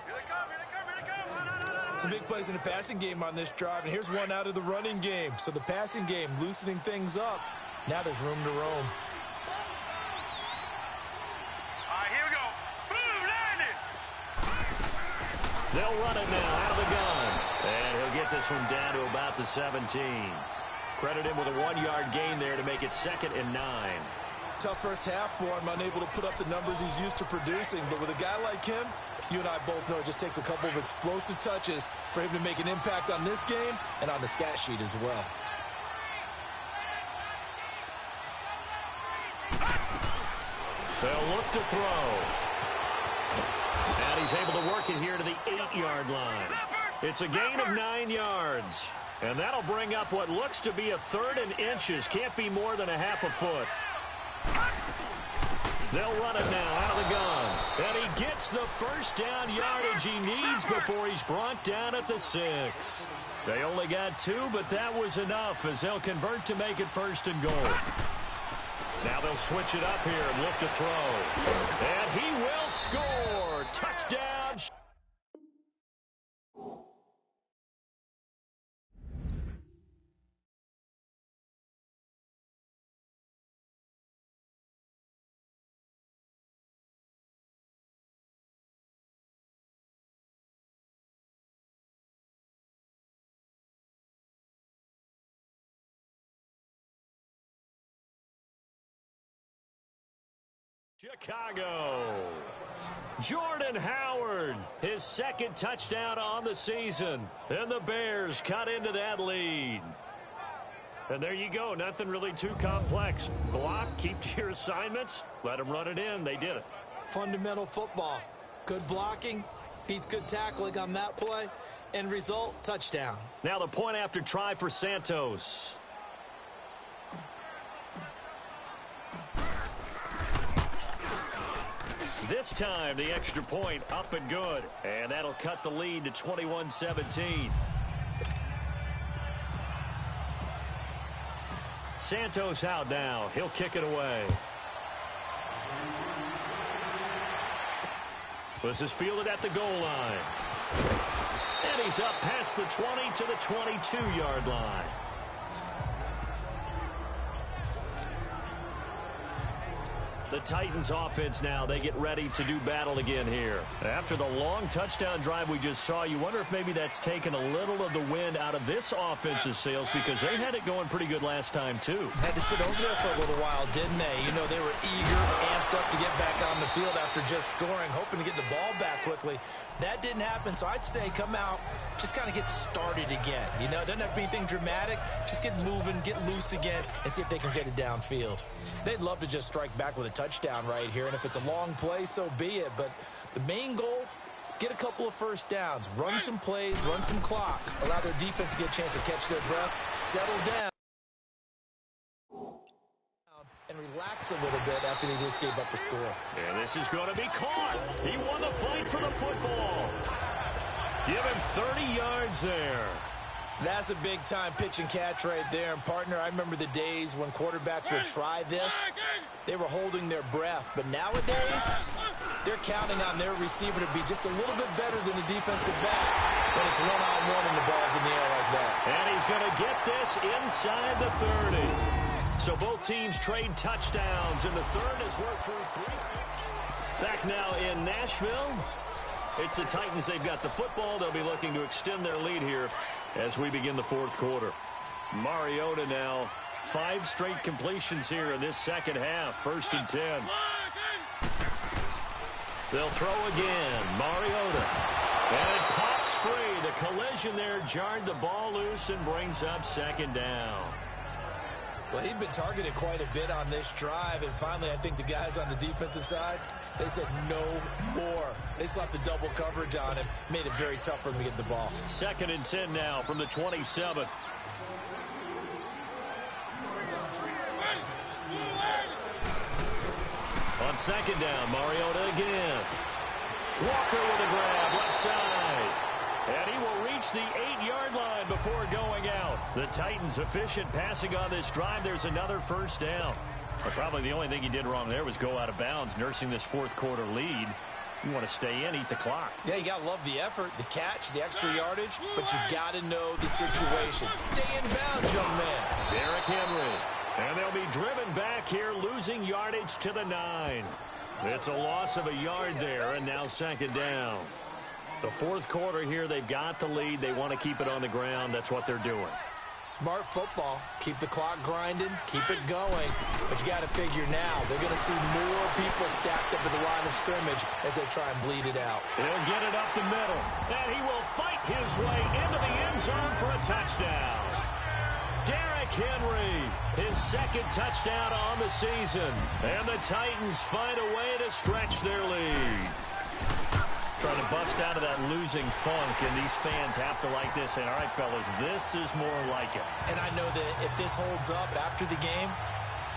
[SPEAKER 7] Here they come, here they come, here they come.
[SPEAKER 5] Some big plays in the passing game on this drive, and here's one out of the running game. So the passing game loosening things up. Now there's room to roam.
[SPEAKER 7] All right, here we go. Boom, landed.
[SPEAKER 4] They'll run it now out of the gun. And he'll get this one down to about the 17. Credit him with a 1-yard gain there to make it 2nd and 9.
[SPEAKER 5] Tough first half for him, unable to put up the numbers he's used to producing. But with a guy like him, you and I both know it just takes a couple of explosive touches for him to make an impact on this game and on the stat sheet as well.
[SPEAKER 4] They'll look to throw. And he's able to work it here to the 8-yard line. It's a gain of 9 yards. And that'll bring up what looks to be a 3rd and inches. Can't be more than a half a foot. They'll run it now out of the gun. And he gets the first down yardage he needs before he's brought down at the 6. They only got 2, but that was enough as they'll convert to make it 1st and goal. Now they'll switch it up here and look to throw. And he will score. Touchdown. Chicago. Jordan Howard, his 2nd touchdown on the season. And the Bears cut into that lead. And there you go. Nothing really too complex. Block, keep to your assignments, let them run it in. They did it.
[SPEAKER 5] Fundamental football. Good blocking, beats good tackling on that play. End result, touchdown.
[SPEAKER 4] Now the point after try for Santos. This time, the extra point up and good. And that'll cut the lead to 21-17. Santos out now. He'll kick it away. This is fielded at the goal line. And he's up past the 20 to the 22-yard line. The Titans offense now, they get ready to do battle again here. After the long touchdown drive we just saw, you wonder if maybe that's taken a little of the wind out of this offense's sails because they had it going pretty good last time too.
[SPEAKER 5] Had to sit over there for a little while, didn't they? You know, they were eager, amped up to get back on the field after just scoring, hoping to get the ball back quickly. That didn't happen, so I'd say come out, just kind of get started again. You know, it doesn't have to be anything dramatic. Just get moving, get loose again, and see if they can get it downfield. They'd love to just strike back with a touchdown right here, and if it's a long play, so be it. But the main goal, get a couple of first downs, run some plays, run some clock, allow their defense to get a chance to catch their breath, settle down, and relax relax a little bit after they just gave up the score.
[SPEAKER 4] And this is going to be caught. He won the fight for the football. Give him 30 yards there.
[SPEAKER 5] That's a big-time pitch and catch right there. And, partner, I remember the days when quarterbacks would try this. They were holding their breath. But nowadays, they're counting on their receiver to be just a little bit better than the defensive back when it's one-on-one and the ball's in the air like that.
[SPEAKER 4] And he's going to get this inside the 30. So both teams trade touchdowns, and the third has worked through 3. Back now in Nashville. It's the Titans. They've got the football. They'll be looking to extend their lead here as we begin the fourth quarter. Mariota now 5 straight completions here in this second half. 1st and 10. They'll throw again. Mariota. And it pops free. The collision there jarred the ball loose and brings up 2nd down.
[SPEAKER 5] Well, he'd been targeted quite a bit on this drive, and finally I think the guys on the defensive side, they said no more. They slapped the double coverage on him, made it very tough for him to get the ball.
[SPEAKER 4] 2nd and 10 now from the 27. On 2nd down, Mariota again. Walker with a grab, left side. And he will reach the 8-yard line before going out. The Titans efficient passing on this drive. There's another 1st down. But probably the only thing he did wrong there was go out of bounds, nursing this fourth quarter lead. You want to stay in, eat the clock.
[SPEAKER 5] Yeah, you got to love the effort, the catch, the extra yardage, but you got to know the situation. Stay in bounds, young man.
[SPEAKER 4] Derrick Henry. And they'll be driven back here, losing yardage to the 9. It's a loss of a yard there, and now 2nd down. The fourth quarter here, they've got the lead. They want to keep it on the ground. That's what they're doing.
[SPEAKER 5] Smart football. Keep the clock grinding. Keep it going. But you got to figure now, they're going to see more people stacked up at the line of scrimmage as they try and bleed it out.
[SPEAKER 4] He'll get it up the middle. And he will fight his way into the end zone for a touchdown. Derrick Henry, his 2nd touchdown on the season. And the Titans find a way to stretch their lead. Trying to bust out of that losing funk, and these fans have to like this. And, all right, fellas, this is more like it.
[SPEAKER 5] And I know that if this holds up after the game,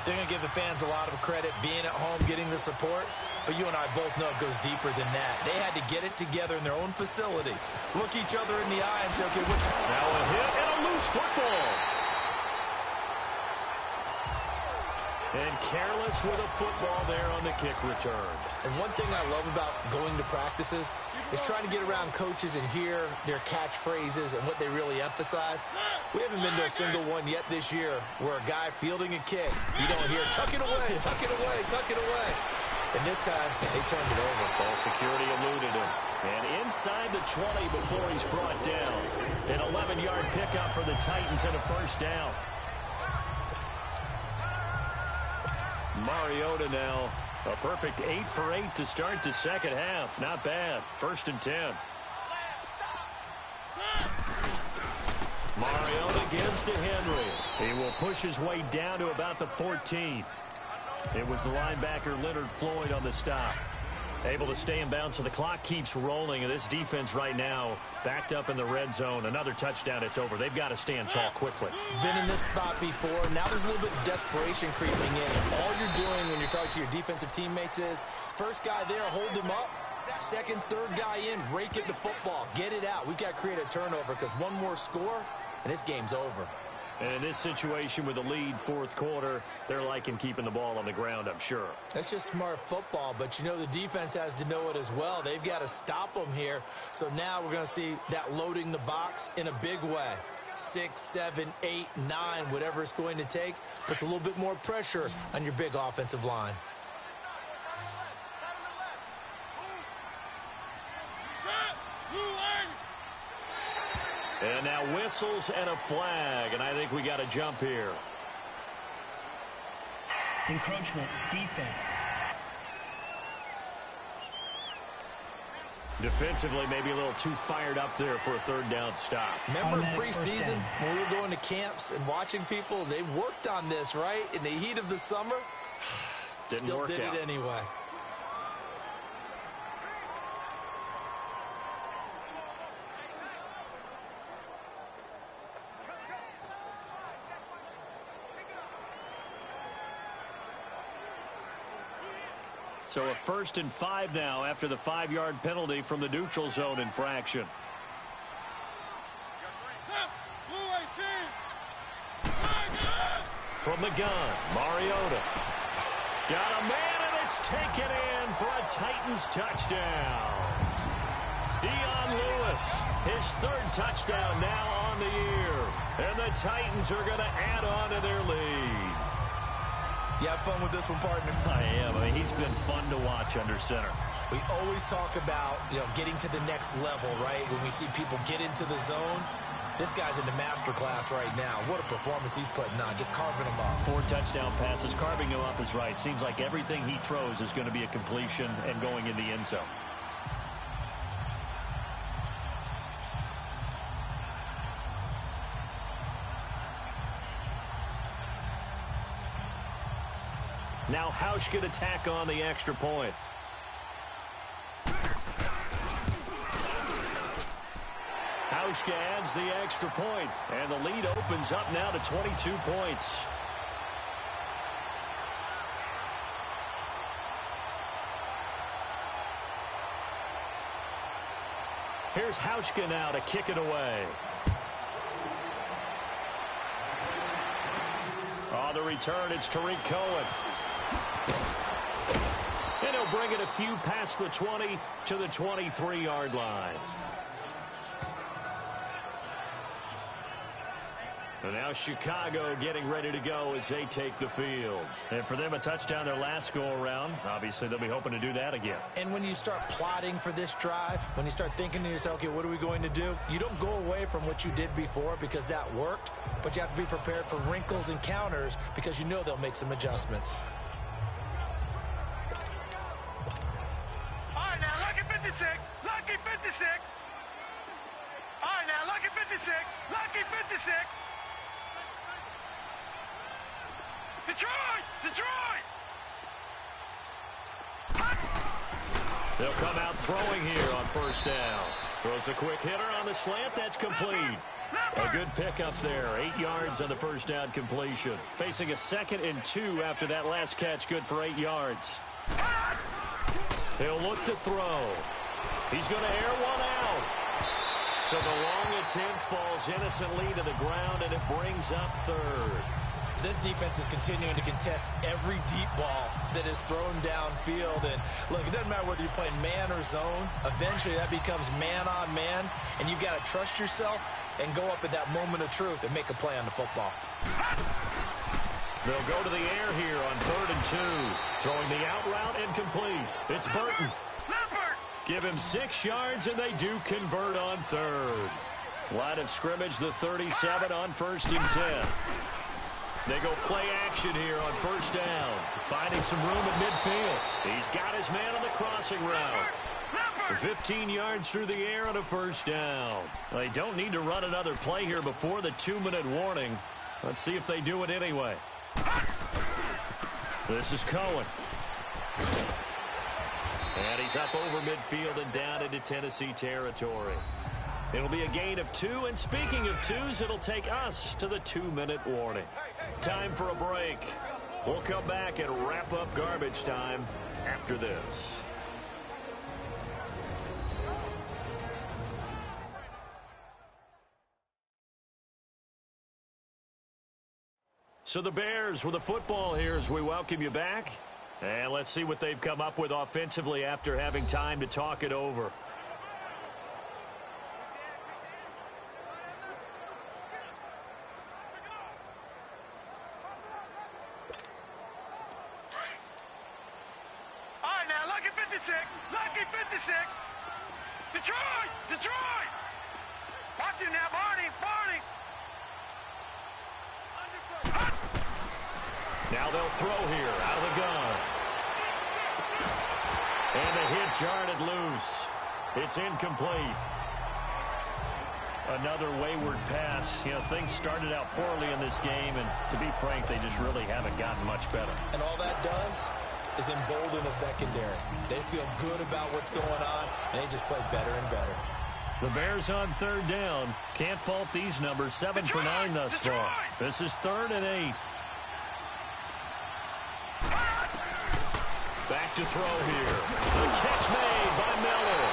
[SPEAKER 5] they're going to give the fans a lot of credit being at home, getting the support. But you and I both know it goes deeper than that. They had to get it together in their own facility, look each other in the eye and say, okay, what's...
[SPEAKER 4] Now a hit and a loose football. And careless with a football there on the kick return.
[SPEAKER 5] And one thing I love about going to practices is trying to get around coaches and hear their catchphrases and what they really emphasize. We haven't been to a single one yet this year where a guy fielding a kick, you don't hear, tuck it away, tuck it away, tuck it away. And this time, they turned it over.
[SPEAKER 4] Ball security eluded him. And inside the 20 before he's brought down. An 11-yard pickup for the Titans and a 1st down. Mariota now, a perfect 8 for 8 to start the second half. Not bad. 1st and 10. Mariota gives to Henry. He will push his way down to about the 14. It was the linebacker Leonard Floyd on the stop. Able to stay in bounds, so the clock keeps rolling. And this defense right now backed up in the red zone. Another touchdown, it's over. They've got to stand tall quickly.
[SPEAKER 5] Been in this spot before. Now there's a little bit of desperation creeping in. All you're doing when you're talking to your defensive teammates is, first guy there, hold him up. Second, third guy in, rake it the football. Get it out. We've got to create a turnover because one more score, and this game's over.
[SPEAKER 4] And in this situation with the lead fourth quarter, they're liking keeping the ball on the ground, I'm sure.
[SPEAKER 5] That's just smart football, but you know the defense has to know it as well. They've got to stop them here. So now we're going to see that loading the box in a big way. 6, 7, 8, 9, whatever it's going to take, puts a little bit more pressure on your big offensive line.
[SPEAKER 4] And now whistles and a flag, and I think we got to jump here.
[SPEAKER 6] Encroachment, defense.
[SPEAKER 4] Defensively, maybe a little too fired up there for a 3rd down stop.
[SPEAKER 5] Remember preseason when we were going to camps and watching people? They worked on this, right? In the heat of the summer? Still did it anyway.
[SPEAKER 4] So a 1st and 5 now after the 5-yard penalty from the neutral zone infraction. From the gun, Mariota. Got a man, and it's taken in for a Titans touchdown. Dion Lewis, his 3rd touchdown now on the year. And the Titans are going to add on to their lead.
[SPEAKER 5] You have fun with this one, partner?
[SPEAKER 4] I am. I mean, he's been fun to watch under center.
[SPEAKER 5] We always talk about, getting to the next level, right? When we see people get into the zone, this guy's in the master class right now. What a performance he's putting on, just carving them up.
[SPEAKER 4] 4 touchdown passes, carving him up is right. Seems like everything he throws is going to be a completion and going in the end zone. Now Hausch could attack on the extra point. Hauschka adds the extra point, and the lead opens up now to 22 points. Here's Hauschka now to kick it away. On the return, it's Tariq Cohen. And he'll bring it a few past the 20 to the 23-yard line. And now Chicago getting ready to go as they take the field. And for them, a touchdown their last go-around. Obviously, they'll be hoping to do that again.
[SPEAKER 5] And when you start plotting for this drive, when you start thinking to yourself, okay, what are we going to do? You don't go away from what you did before because that worked, but you have to be prepared for wrinkles and counters because you know they'll make some adjustments.
[SPEAKER 7] All right, now, lucky 56. Lucky 56. All right, now, lucky 56. Lucky 56. Detroit! Detroit!
[SPEAKER 4] They'll come out throwing here on 1st down. Throws a quick hitter on the slant. That's complete. A good pickup there. 8 yards on the 1st down completion. Facing a 2nd and 2 after that last catch. Good for 8 yards. He'll look to throw. He's going to air one out. So the long attempt falls innocently to the ground, and it brings up 3rd.
[SPEAKER 5] This defense is continuing to contest every deep ball that is thrown downfield. And, look, it doesn't matter whether you're playing man or zone. Eventually, that becomes man-on-man, and you've got to trust yourself and go up at that moment of truth and make a play on the football.
[SPEAKER 4] They'll go to the air here on 3rd and 2. Throwing the out route incomplete. It's Burton. Give him 6 yards, and they do convert on 3rd. Line of scrimmage, the 37 on 1st and 10. They go play action here on 1st down. Finding some room at midfield. He's got his man on the crossing route. 15 yards through the air on a 1st down. They don't need to run another play here before the 2-minute warning. Let's see if they do it anyway. This is Cohen. And he's up over midfield and down into Tennessee territory. It'll be a gain of 2, and speaking of 2s, it'll take us to the 2-minute warning. Time for a break. We'll come back and wrap up garbage time after this. So the Bears with the football here as we welcome you back. And let's see what they've come up with offensively after having time to talk it over.
[SPEAKER 7] Lucky 56. Detroit! Detroit! Watch him now, Barney! Barney!
[SPEAKER 4] Now they'll throw here out of the gun. And the hit jarred loose. It's incomplete. Another wayward pass. You know, things started out poorly in this game, and to be frank, they just really haven't gotten much better.
[SPEAKER 5] And all that does is embolden the secondary. They feel good about what's going on, and they just play better and better.
[SPEAKER 4] The Bears on 3rd down. Can't fault these numbers. 7 for 9 thus far. This is 3rd and 8. Back to throw here. The catch made by Miller.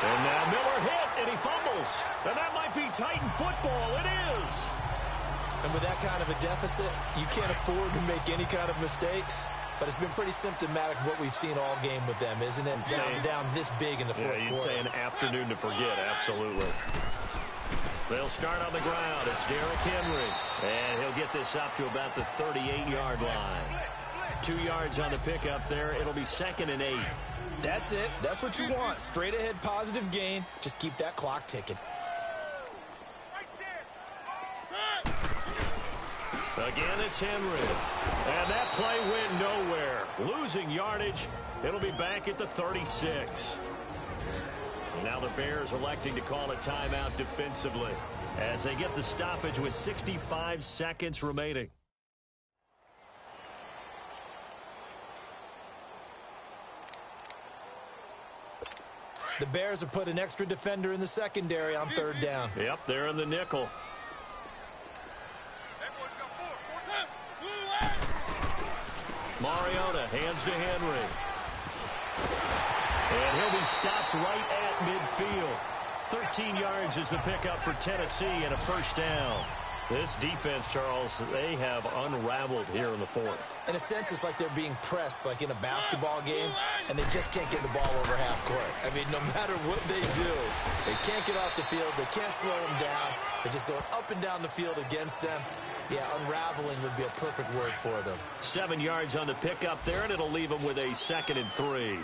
[SPEAKER 4] And now Miller hit, and he fumbles. And that might be Titan football. It is.
[SPEAKER 5] And with that kind of a deficit, you can't afford to make any kind of mistakes. But it's been pretty symptomatic of what we've seen all game with them, isn't it? Down this big in the fourth quarter.
[SPEAKER 4] You'd say an afternoon to forget, absolutely. They'll start on the ground. It's Derrick Henry. And he'll get this up to about the 38-yard line. 2 yards on the pickup there. It'll be 2nd and 8.
[SPEAKER 5] That's it. That's what you want. Straight ahead positive gain. Just keep that clock ticking.
[SPEAKER 4] Again, it's Henry. And that play went nowhere. Losing yardage. It'll be back at the 36. Now the Bears electing to call a timeout defensively as they get the stoppage with 65 seconds remaining.
[SPEAKER 5] The Bears have put an extra defender in the secondary on 3rd down.
[SPEAKER 4] Yep, they're in the nickel. Mariota hands to Henry. And he'll be stopped right at midfield. 13 yards is the pickup for Tennessee and a 1st down. This defense, Charles, they have unraveled here in the 4th.
[SPEAKER 5] In a sense, it's like they're being pressed like in a basketball game, and they just can't get the ball over half court. I mean, no matter what they do, they can't get off the field. They can't slow them down. They're just going up and down the field against them. Yeah, unraveling would be a perfect word for them.
[SPEAKER 4] 7 yards on the pickup there, and it'll leave them with a 2nd and 3.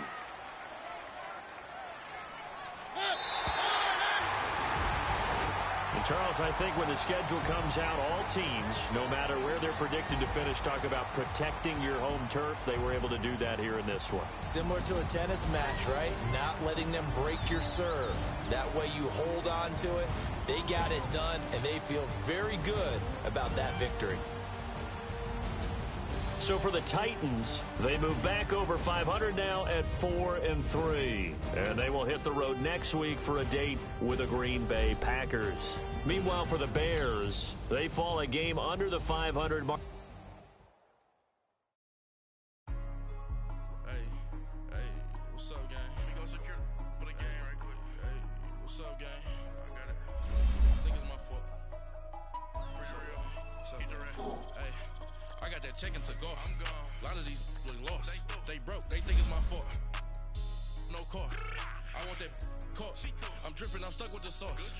[SPEAKER 4] And Charles, I think when the schedule comes out, all teams, no matter where they're predicted to finish, talk about protecting your home turf. They were able to do that here in this one.
[SPEAKER 5] Similar to a tennis match, right? Not letting them break your serve. That way you hold on to it. They got it done, and they feel very good about that victory.
[SPEAKER 4] So for the Titans, they move back over 500 now at 4-3. And they will hit the road next week for a date with the Green Bay Packers. Meanwhile, for the Bears, they fall a game under the 500 mark.
[SPEAKER 8] Hey, what's up, gang? Let me go secure for the game right quick. Hey, what's up, gang? I got it. I think it's my fault. For real. What's up, gang? Hey. I got that checking to go. I'm gone. A lot of these look lost. They broke. They think it's my fault. No car. I want that caught. I'm dripping. I'm stuck with the sauce.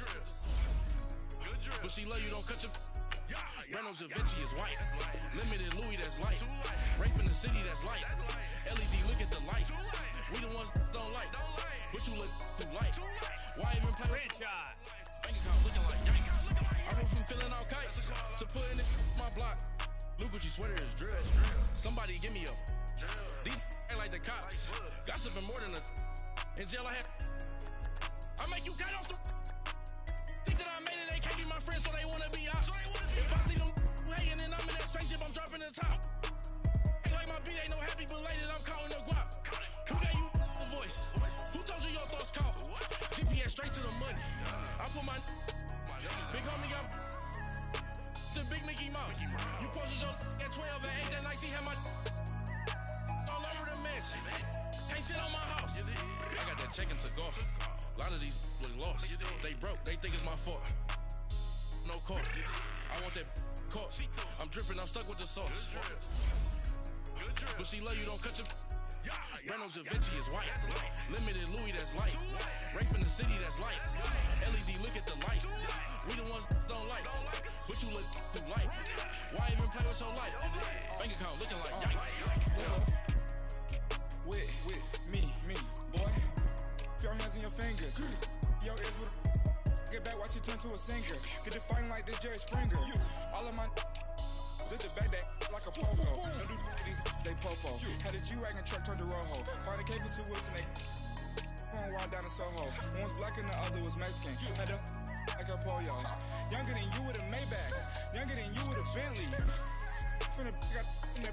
[SPEAKER 8] Good drip. But she love you. Don't cut your. Reynolds Da Vinci is white. Limited Louis that's light. Rape in the city that's light. LED look at the light. We the ones don't like. But you look too light. Why even play with bank account looking like yikes. I went from filling out kites to putting in my block. Blue Gucci sweater is drill. Somebody give me a. These ain't like the cops. Gossiping more than a. In jail I had. I make you cut off the. Think that I made it, they can't be my friends, so they wanna be ops. If I see them hating and I'm in that spaceship, I'm dropping the top. Ain't like my beat ain't no happy belated, I'm counting the guap. Who gave you a voice? Who told you your thoughts count? GPS straight to the money. I put my big homie got the big Mickey Mouse. You posted your at 12 and 8 that night, she had my all over the mansion. Can't sit on my house. I got that checking to go. A lot of these look lost. They broke. They think it's my fault. No car. I want that caught. I'm dripping. I'm stuck with the sauce. But she love you. Don't cut your. Reynolds Da Vinci is white. Limited Louis that's light. Rape in the city that's light. LED look at the light. We the ones don't like. But you look too light. Why even play with your life? Bank account looking like yikes.
[SPEAKER 9] With me, boy. Your hands in your fingers. Yo, ears with a get back, watch you turn to a singer. Get to fighting like this Jerry Springer. All of my zip the back that like a pogo. No do these they popo. Had a G-Wagon truck turned to Rojo. Find a cable 2 wheels and they going wild down in Soho. One was black and the other was Mexican. Had a like a pollo. Younger than you with a Maybach. Younger than you with a Bentley. Finna got in the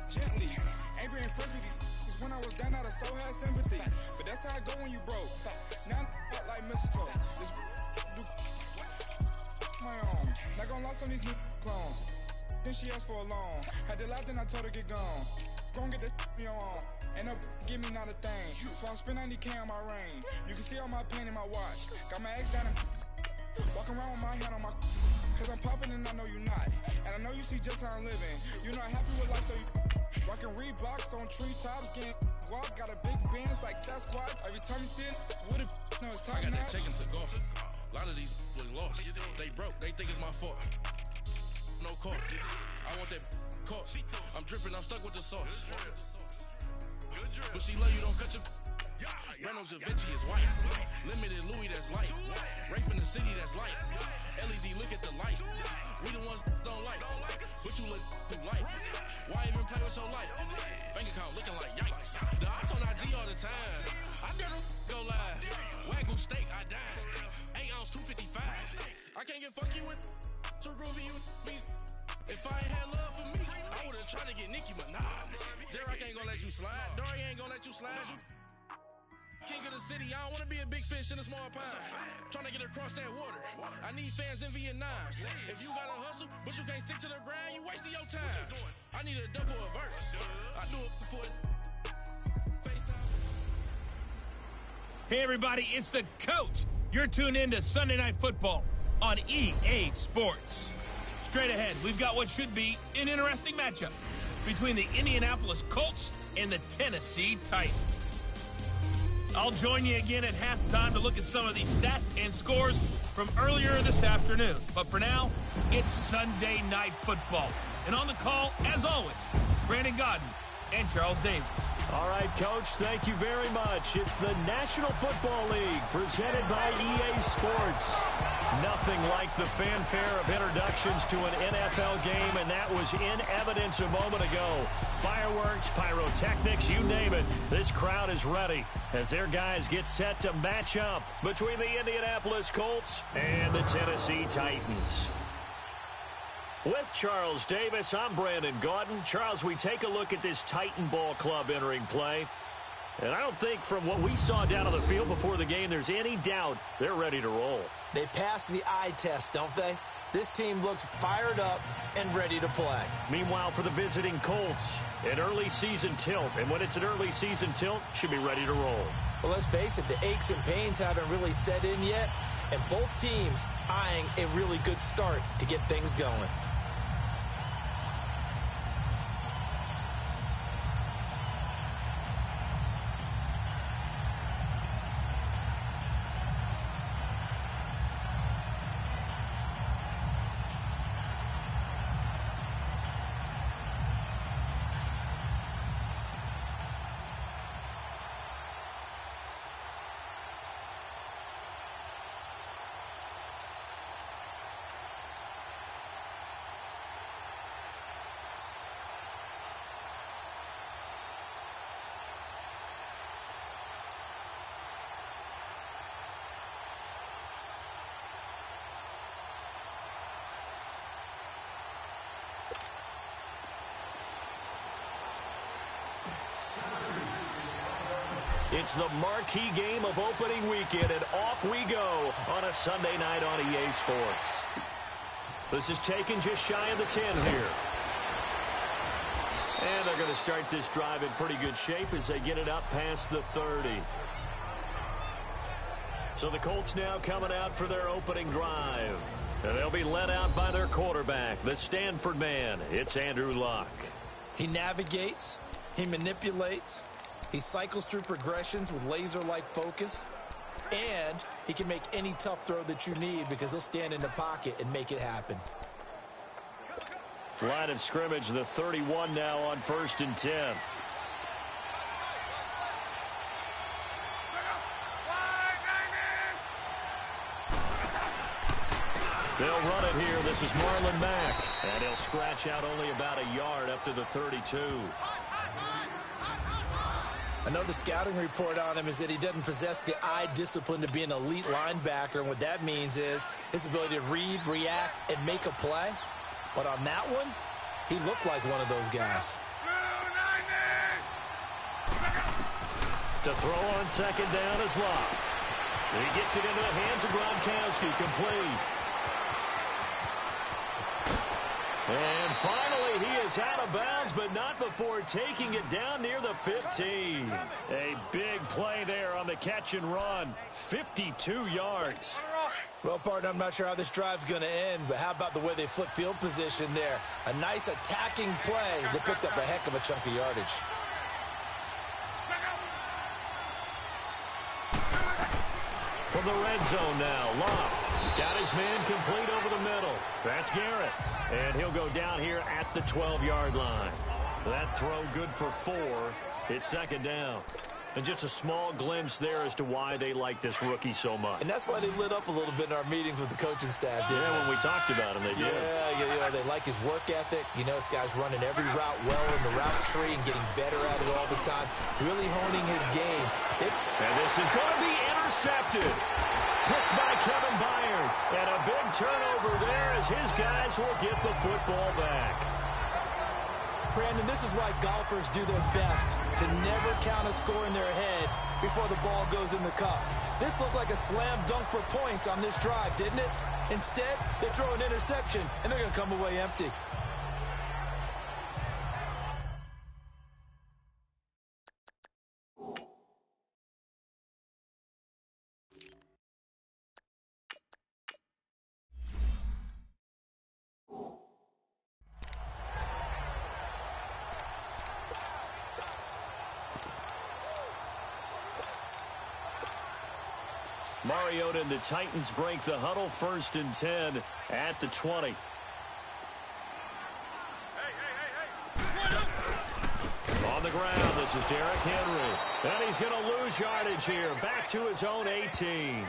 [SPEAKER 9] gently. Ain't been friends with these. When I was down out of so had sympathy. But that's how I go when you broke. Now I'm like mistletoe. This do my own. Not gonna lost on these new clones. Then she asked for a loan. Had to laugh, then I told her get gone. Gon' get that me on. Ain't no give me not a thing. So I spend 90K on my range. You can see all my pain in my watch. Got my ex down and walking around with my hand on my. Cause I'm popping and I know you not. And I know you see just how I'm living. You're not happy with life, so you rockin' Reeboks on treetops, getting walk. Got a big bands like Sasquatch. Every time you see it, with it, no, it's top
[SPEAKER 8] I got
[SPEAKER 9] notch.
[SPEAKER 8] that check into golf. A lot of these was lost. They broke. They think it's my fault. No cost. I want that cost. I'm dripping. I'm stuck with the sauce. But she love you, don't cut your. Renault Vinci is white. Limited Louis, that's light. Rape in the city, that's light. LED, look at the light. We the ones don't like. But you look too light. Why even play with your life? Bank account looking like yikes. The ops on IG all the time. I dare them go live. Wagyu steak, I died. 8 ounce, 255. I can't get fucky with too groovy you me. If I ain't had love for me, I would've tried to get Nicki Minaj. J-Rock ain't gonna let you slide. Dory ain't gonna let you slide. You king of the city, I don't wanna be a big fish in a small pond. Trying to get across that water. I need fans in Vietnam. If you gotta hustle, but you can't stick to the grind, you wasting your time. I need a double a verse. I do it for FaceTime.
[SPEAKER 3] Hey, everybody, it's the coach. You're tuned in to Sunday Night Football on EA Sports. Straight ahead, we've got what should be an interesting matchup between the Indianapolis Colts and the Tennessee Titans. I'll join you again at halftime to look at some of these stats and scores from earlier this afternoon. But for now, it's Sunday Night Football. And on the call, as always, Brandon Godden and Charles Davis.
[SPEAKER 4] All right, Coach, thank you very much. It's the National Football League presented by EA Sports. Nothing like the fanfare of introductions to an NFL game, and that was in evidence a moment ago. Fireworks, pyrotechnics, you name it. This crowd is ready as their guys get set to match up between the Indianapolis Colts and the Tennessee Titans. With Charles Davis, I'm Brandon Gaudin. Charles, we take a look at this Titan Ball Club entering play. And I don't think from what we saw down on the field before the game, there's any doubt they're ready to roll.
[SPEAKER 5] They passed the eye test, don't they? This team looks fired up and ready to play.
[SPEAKER 4] Meanwhile, for the visiting Colts, an early season tilt. And when it's an early season tilt, should be ready to roll.
[SPEAKER 5] Well, let's face it, the aches and pains haven't really set in yet. And both teams eyeing a really good start to get things going.
[SPEAKER 4] It's the marquee game of opening weekend, and off we go on a Sunday night on EA Sports. This is taken just shy of the 10 here. And they're going to start this drive in pretty good shape as they get it up past the 30. So the Colts now coming out for their opening drive. And they'll be led out by their quarterback, the Stanford man. It's Andrew Luck.
[SPEAKER 5] He navigates, he manipulates, he cycles through progressions with laser-like focus, and he can make any tough throw that you need because he'll stand in the pocket and make it happen.
[SPEAKER 4] Line of scrimmage, the 31 now on 1st and 10. They'll run it here. This is Marlon Mack. And he'll scratch out only about a yard up to the 32.
[SPEAKER 5] I know the scouting report on him is that he doesn't possess the eye discipline to be an elite linebacker. And what that means is his ability to read, react, and make a play. But on that one, he looked like one of those guys.
[SPEAKER 4] To throw on second down is Locke. He gets it into the hands of Gronkowski, complete. And finally, he is out of bounds, but not before taking it down near the 15. A big play there on the catch and run. 52 yards.
[SPEAKER 5] Well, partner, I'm not sure how this drive's going to end, but how about the way they flip field position there? A nice attacking play that picked up a heck of a chunk of yardage.
[SPEAKER 4] From the red zone now, Love got his man complete over the middle. That's Garrett. And he'll go down here at the 12-yard line. That throw good for 4. It's second down. And just a small glimpse there as to why they like this rookie so much.
[SPEAKER 5] And that's why they lit up a little bit in our meetings with the coaching staff.
[SPEAKER 4] Yeah, when we talked about him, they did.
[SPEAKER 5] Yeah, they like his work ethic. You know, this guy's running every route well in the route tree and getting better at it all the time. Really honing his game.
[SPEAKER 4] And this is going to be intercepted. Picked by Kevin Byard. And a big turnover there as his guys will get the football back.
[SPEAKER 5] Brandon, this is why golfers do their best to never count a score in their head before the ball goes in the cup. This looked like a slam dunk for points on this drive, didn't it? Instead, they throw an interception, and they're going to come away empty.
[SPEAKER 4] Mariota and the Titans break the huddle, 1st and 10 at the 20. On the ground, this is Derrick Henry. And he's going to lose yardage here, back to his own 18.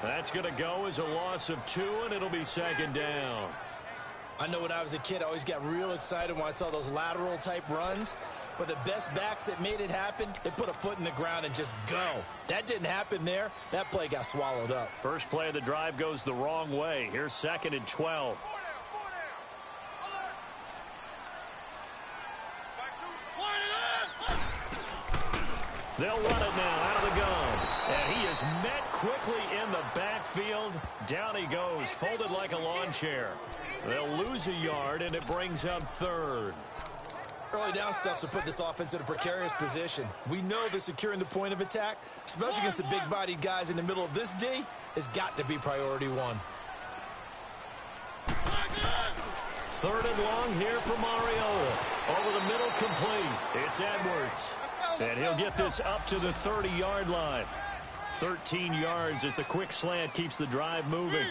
[SPEAKER 4] That's going to go as a loss of 2, and it'll be second down.
[SPEAKER 5] I know when I was a kid, I always got real excited when I saw those lateral-type runs. But the best backs that made it happen, they put a foot in the ground and just go. That didn't happen there. That play got swallowed up.
[SPEAKER 4] First play of the drive goes the wrong way. Here's 2nd and 12. They'll run it now out of the gun. And he is met quickly in the backfield. Down he goes, folded like a lawn chair. They'll lose a yard, and it brings up 3rd.
[SPEAKER 5] Early down stuff to put this offense in a precarious position. We know that securing the point of attack, especially against the big-bodied guys in the middle of this D, has got to be priority 1.
[SPEAKER 4] 3rd and long here for Mariota. Over the middle, complete. It's Edwards. And he'll get this up to the 30-yard line. 13 yards as the quick slant keeps the drive moving.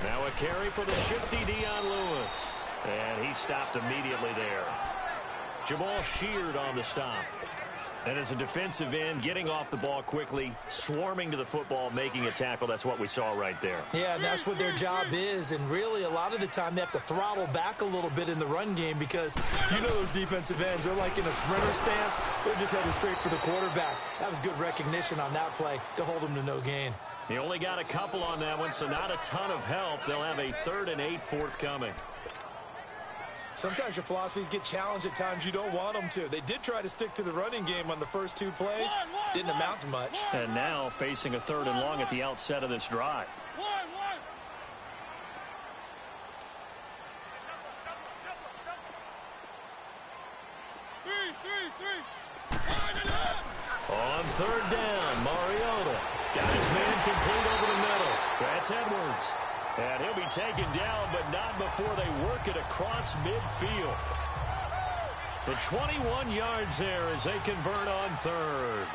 [SPEAKER 4] Now a carry for the shifty Dion Lewis. And he stopped immediately there. Jamal Sheard on the stop. And as a defensive end, getting off the ball quickly, swarming to the football, making a tackle. That's what we saw right there.
[SPEAKER 5] Yeah, and that's what their job is. And really, a lot of the time, they have to throttle back a little bit in the run game because you know those defensive ends are like in a sprinter stance. They're just headed straight for the quarterback. That was good recognition on that play to hold them to no gain.
[SPEAKER 4] He only got a couple on that one, so not a ton of help. They'll have a 3rd and 8 forthcoming.
[SPEAKER 5] Sometimes your philosophies get challenged at times you don't want them to. They did try to stick to the running game on the first 2 plays. Didn't amount to much.
[SPEAKER 4] And now facing a 3rd and long at the outset of this drive. On 3rd down, Mariota got his man complete over the middle. That's Edwards. And he'll be taken down, but not before they work it across midfield. The 21 yards there as they convert on 3rd.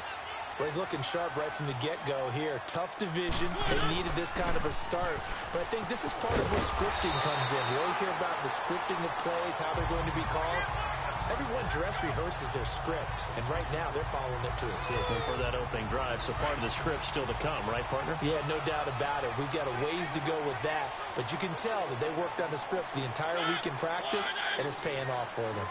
[SPEAKER 5] Well, he's looking sharp right from the get-go here. Tough division. They needed this kind of a start. But I think this is part of where scripting comes in. We always hear about the scripting of plays, how they're going to be called. Everyone dress rehearses their script, and right now they're following it to a T.
[SPEAKER 4] And for that opening drive, so part of the script still to come, right, partner?
[SPEAKER 5] Yeah, no doubt about it. We've got a ways to go with that, but you can tell that they worked on the script the entire week in practice, and it's paying off for them.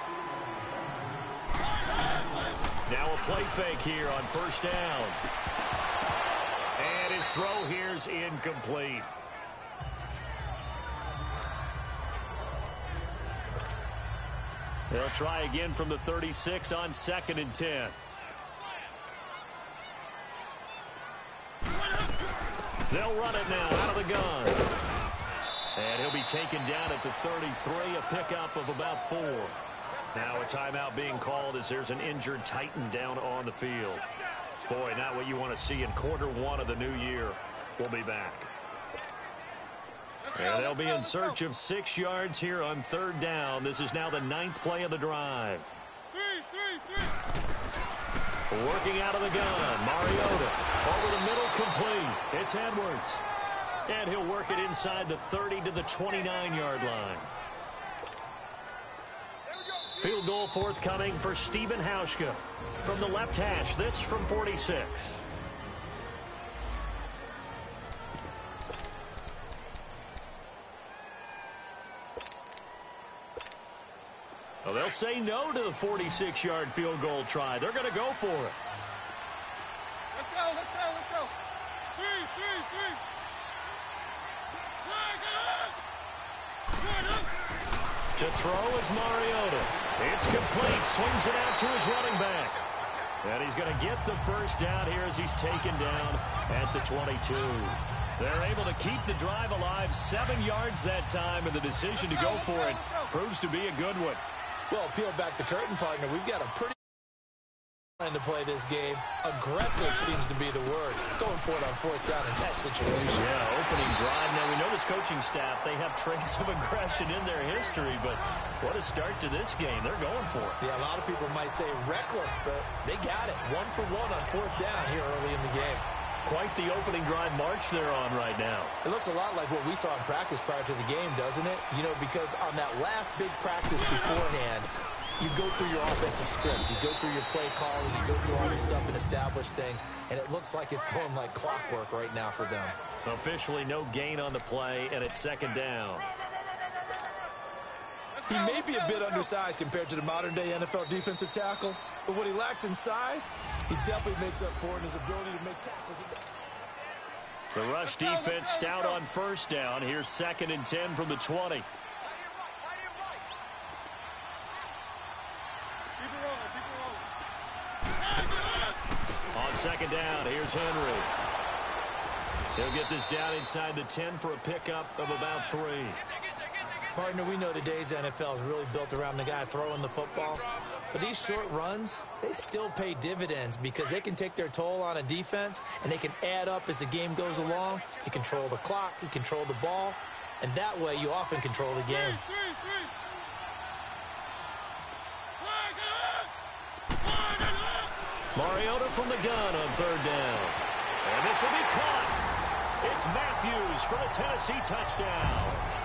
[SPEAKER 4] Now a play fake here on 1st down. And his throw here's incomplete. They'll try again from the 36 on 2nd and 10. They'll run it now out of the gun. And he'll be taken down at the 33, a pickup of about 4. Now a timeout being called as there's an injured Titan down on the field. Boy, not what you want to see in quarter 1 of the new year. We'll be back. And they'll be in search of 6 yards here on 3rd down. This is now the 9th play of the drive. Working out of the gun, Mariota. Over the middle, complete. It's Edwards. And he'll work it inside the 30 to the 29-yard line. Field goal forthcoming for Stephen Hauschka. From the left hash, this from 46. Well, they'll say no to the 46-yard field goal try. They're going to go for it.
[SPEAKER 7] Let's go, let's go, let's go. 3.
[SPEAKER 4] To throw is Mariota. It's complete. Swings it out to his running back. And he's going to get the first down here as he's taken down at the 22. They're able to keep the drive alive. 7 yards that time, and the decision to go for it proves to be a good one.
[SPEAKER 5] Well, peel back the curtain, partner. We've got a pretty to play this game. Aggressive seems to be the word. Going for it on 4th down in that situation.
[SPEAKER 4] Yeah, opening drive. Now, we know this coaching staff, they have traits of aggression in their history, but what a start to this game. They're going for it.
[SPEAKER 5] Yeah, a lot of people might say reckless, but they got it. 1 for 1 on 4th down here early in the game.
[SPEAKER 4] Quite the opening drive march they're on right now.
[SPEAKER 5] It looks a lot like what we saw in practice prior to the game, doesn't it? You know, because on that last big practice beforehand, you go through your offensive script. You go through your play calling. You go through all this stuff and establish things. And it looks like it's going like clockwork right now for them.
[SPEAKER 4] Officially no gain on the play, and it's 2nd down.
[SPEAKER 5] He may be a bit undersized compared to the modern-day NFL defensive tackle, but what he lacks in size, he definitely makes up for in his ability to make tackles.
[SPEAKER 4] The rush defense stout on 1st down. Here's 2nd and 10 from the 20. On 2nd down, here's Henry. He'll get this down inside the 10 for a pickup of about 3.
[SPEAKER 5] Partner, we know today's NFL is really built around the guy throwing the football. But these short runs, they still pay dividends because they can take their toll on a defense, and they can add up as the game goes along. You control the clock, you control the ball, and that way you often control the game.
[SPEAKER 4] Mariota from the gun on 3rd down. And this will be caught. It's Matthews for the Tennessee touchdown.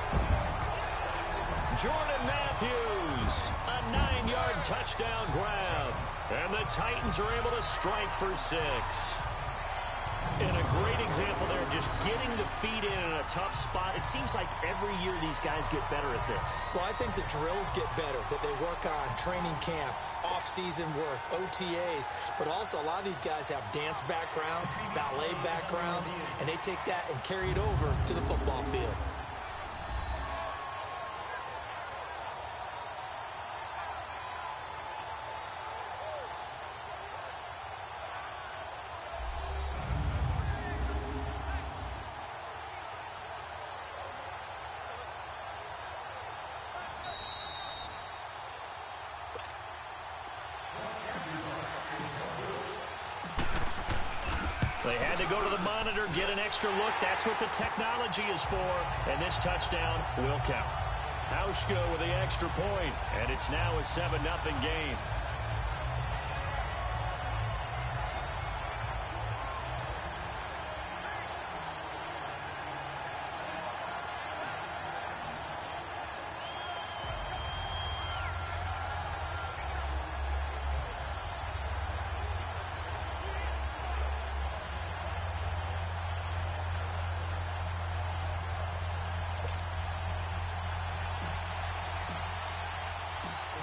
[SPEAKER 4] Jordan Matthews, a 9-yard touchdown grab. And the Titans are able to strike for 6. And a great example there, just getting the feet in a tough spot. It seems like every year these guys get better at this.
[SPEAKER 5] Well, I think the drills get better that they work on, training camp, off-season work, OTAs. But also a lot of these guys have dance backgrounds, ballet backgrounds, and they take that and carry it over to the football field.
[SPEAKER 4] They had to go to the monitor, get an extra look. That's what the technology is for. And this touchdown will count. Hauschka with the extra point, and it's now a 7-0 game.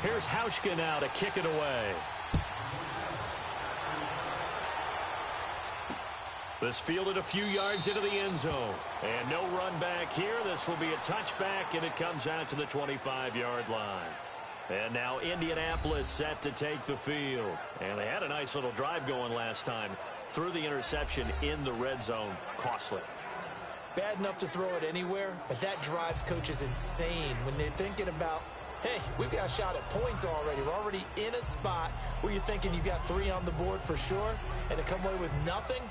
[SPEAKER 4] Here's Hauschka now to kick it away. This fielded a few yards into the end zone. And no run back here. This will be a touchback, and it comes out to the 25-yard line. And now Indianapolis set to take the field. And they had a nice little drive going last time. Threw the interception in the red zone. Costly.
[SPEAKER 5] bad enough to throw it anywhere, but that drives coaches insane when they're thinking about, hey, we've got a shot at points already. We're already in a spot where you're thinking you've got 3 on the board for sure, and to come away with nothing,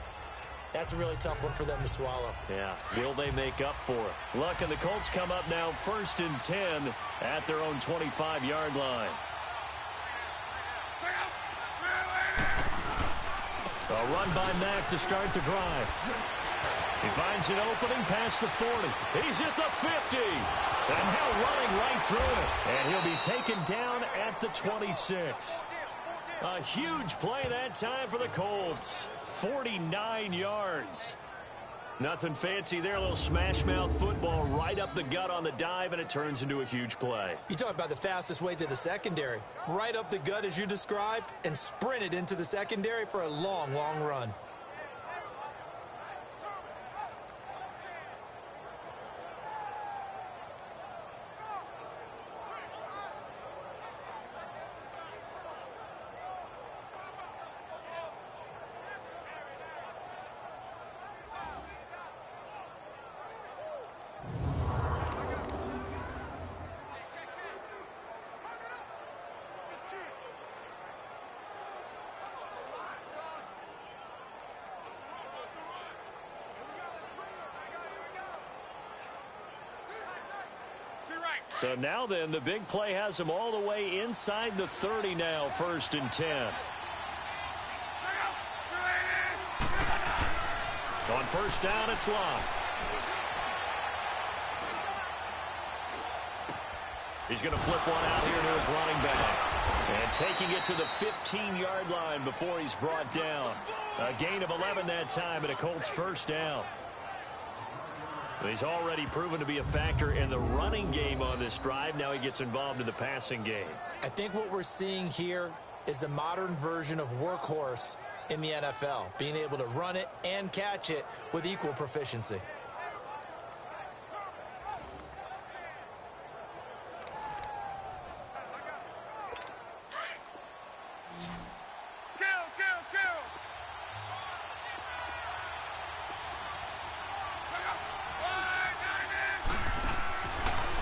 [SPEAKER 5] that's a really tough one for them to swallow.
[SPEAKER 4] Yeah, will they make up for it? Look, and the Colts come up now 1st and 10 at their own 25-yard line. A run by Mack to start the drive. He finds an opening past the 40. He's at the 50. And now running right through it. And he'll be taken down at the 26. A huge play that time for the Colts. 49 yards. Nothing fancy there. A little smash mouth football right up the gut on the dive, and it turns into a huge play.
[SPEAKER 5] You talk about the fastest way to the secondary. Right up the gut as you described, and sprinted into the secondary for a long, long run.
[SPEAKER 4] So now then, the big play has them all the way inside the 30 now, 1st and 10. On 1st down, it's Locke. He's going to flip one out here to his running back. And taking it to the 15-yard line before he's brought down. A gain of 11 that time, and a Colts 1st down. He's already proven to be a factor in the running game on this drive. Now he gets involved in the passing game.
[SPEAKER 5] I think what we're seeing here is the modern version of workhorse in the NFL, being able to run it and catch it with equal proficiency.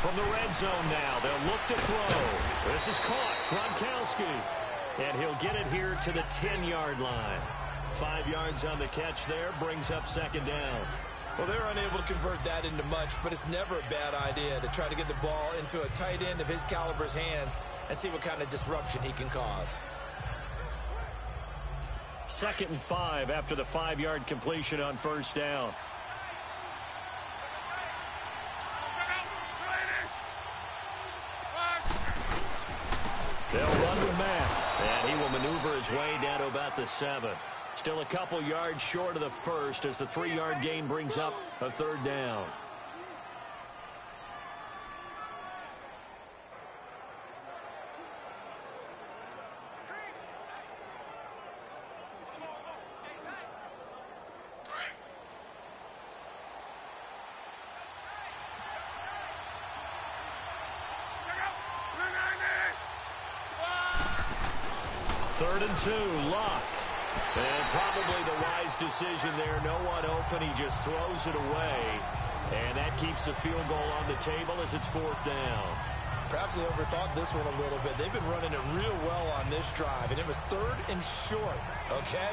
[SPEAKER 4] From the red zone now, they'll look to throw. This is caught. Gronkowski. And he'll get it here to the 10-yard line. 5 yards on the catch there, brings up 2nd down.
[SPEAKER 5] Well, they're unable to convert that into much, but it's never a bad idea to try to get the ball into a tight end of his caliber's hands and see what kind of disruption he can cause.
[SPEAKER 4] 2nd and 5 after the 5-yard completion on 1st down. They'll run with Mack, and he will maneuver his way down to about the 7. Still a couple yards short of the 1st as the 3-yard gain brings up a 3rd down. Third and 2, Locke. And probably the wise decision there. No one open. He just throws it away. And that keeps the field goal on the table as it's 4th down.
[SPEAKER 5] Perhaps they overthought this one a little bit. They've been running it real well on this drive, and it was 3rd and short, okay?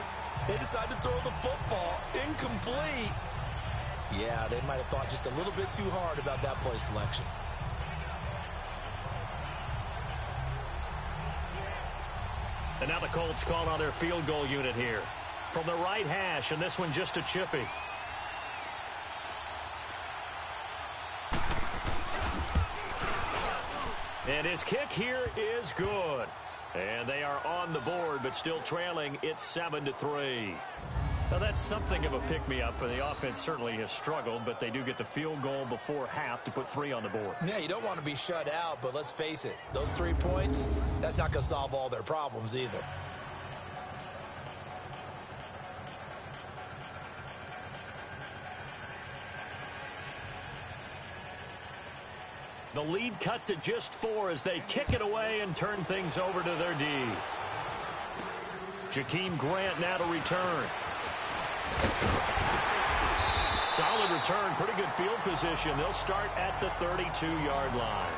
[SPEAKER 5] They decided to throw the football incomplete. Yeah, they might have thought just a little bit too hard about that play selection.
[SPEAKER 4] And now the Colts call on their field goal unit here. From the right hash, and this one just a chippy. And his kick here is good. And they are on the board, but still trailing. It's 7-3. Now, that's something of a pick-me-up, and the offense certainly has struggled, but they do get the field goal before half to put 3 on the board.
[SPEAKER 5] Yeah, you don't want to be shut out, but let's face it, those 3 points, that's not going to solve all their problems either.
[SPEAKER 4] The lead cut to just 4 as they kick it away and turn things over to their D. Jakeem Grant now to return. solid return, pretty good field position. They'll start at the 32-yard line.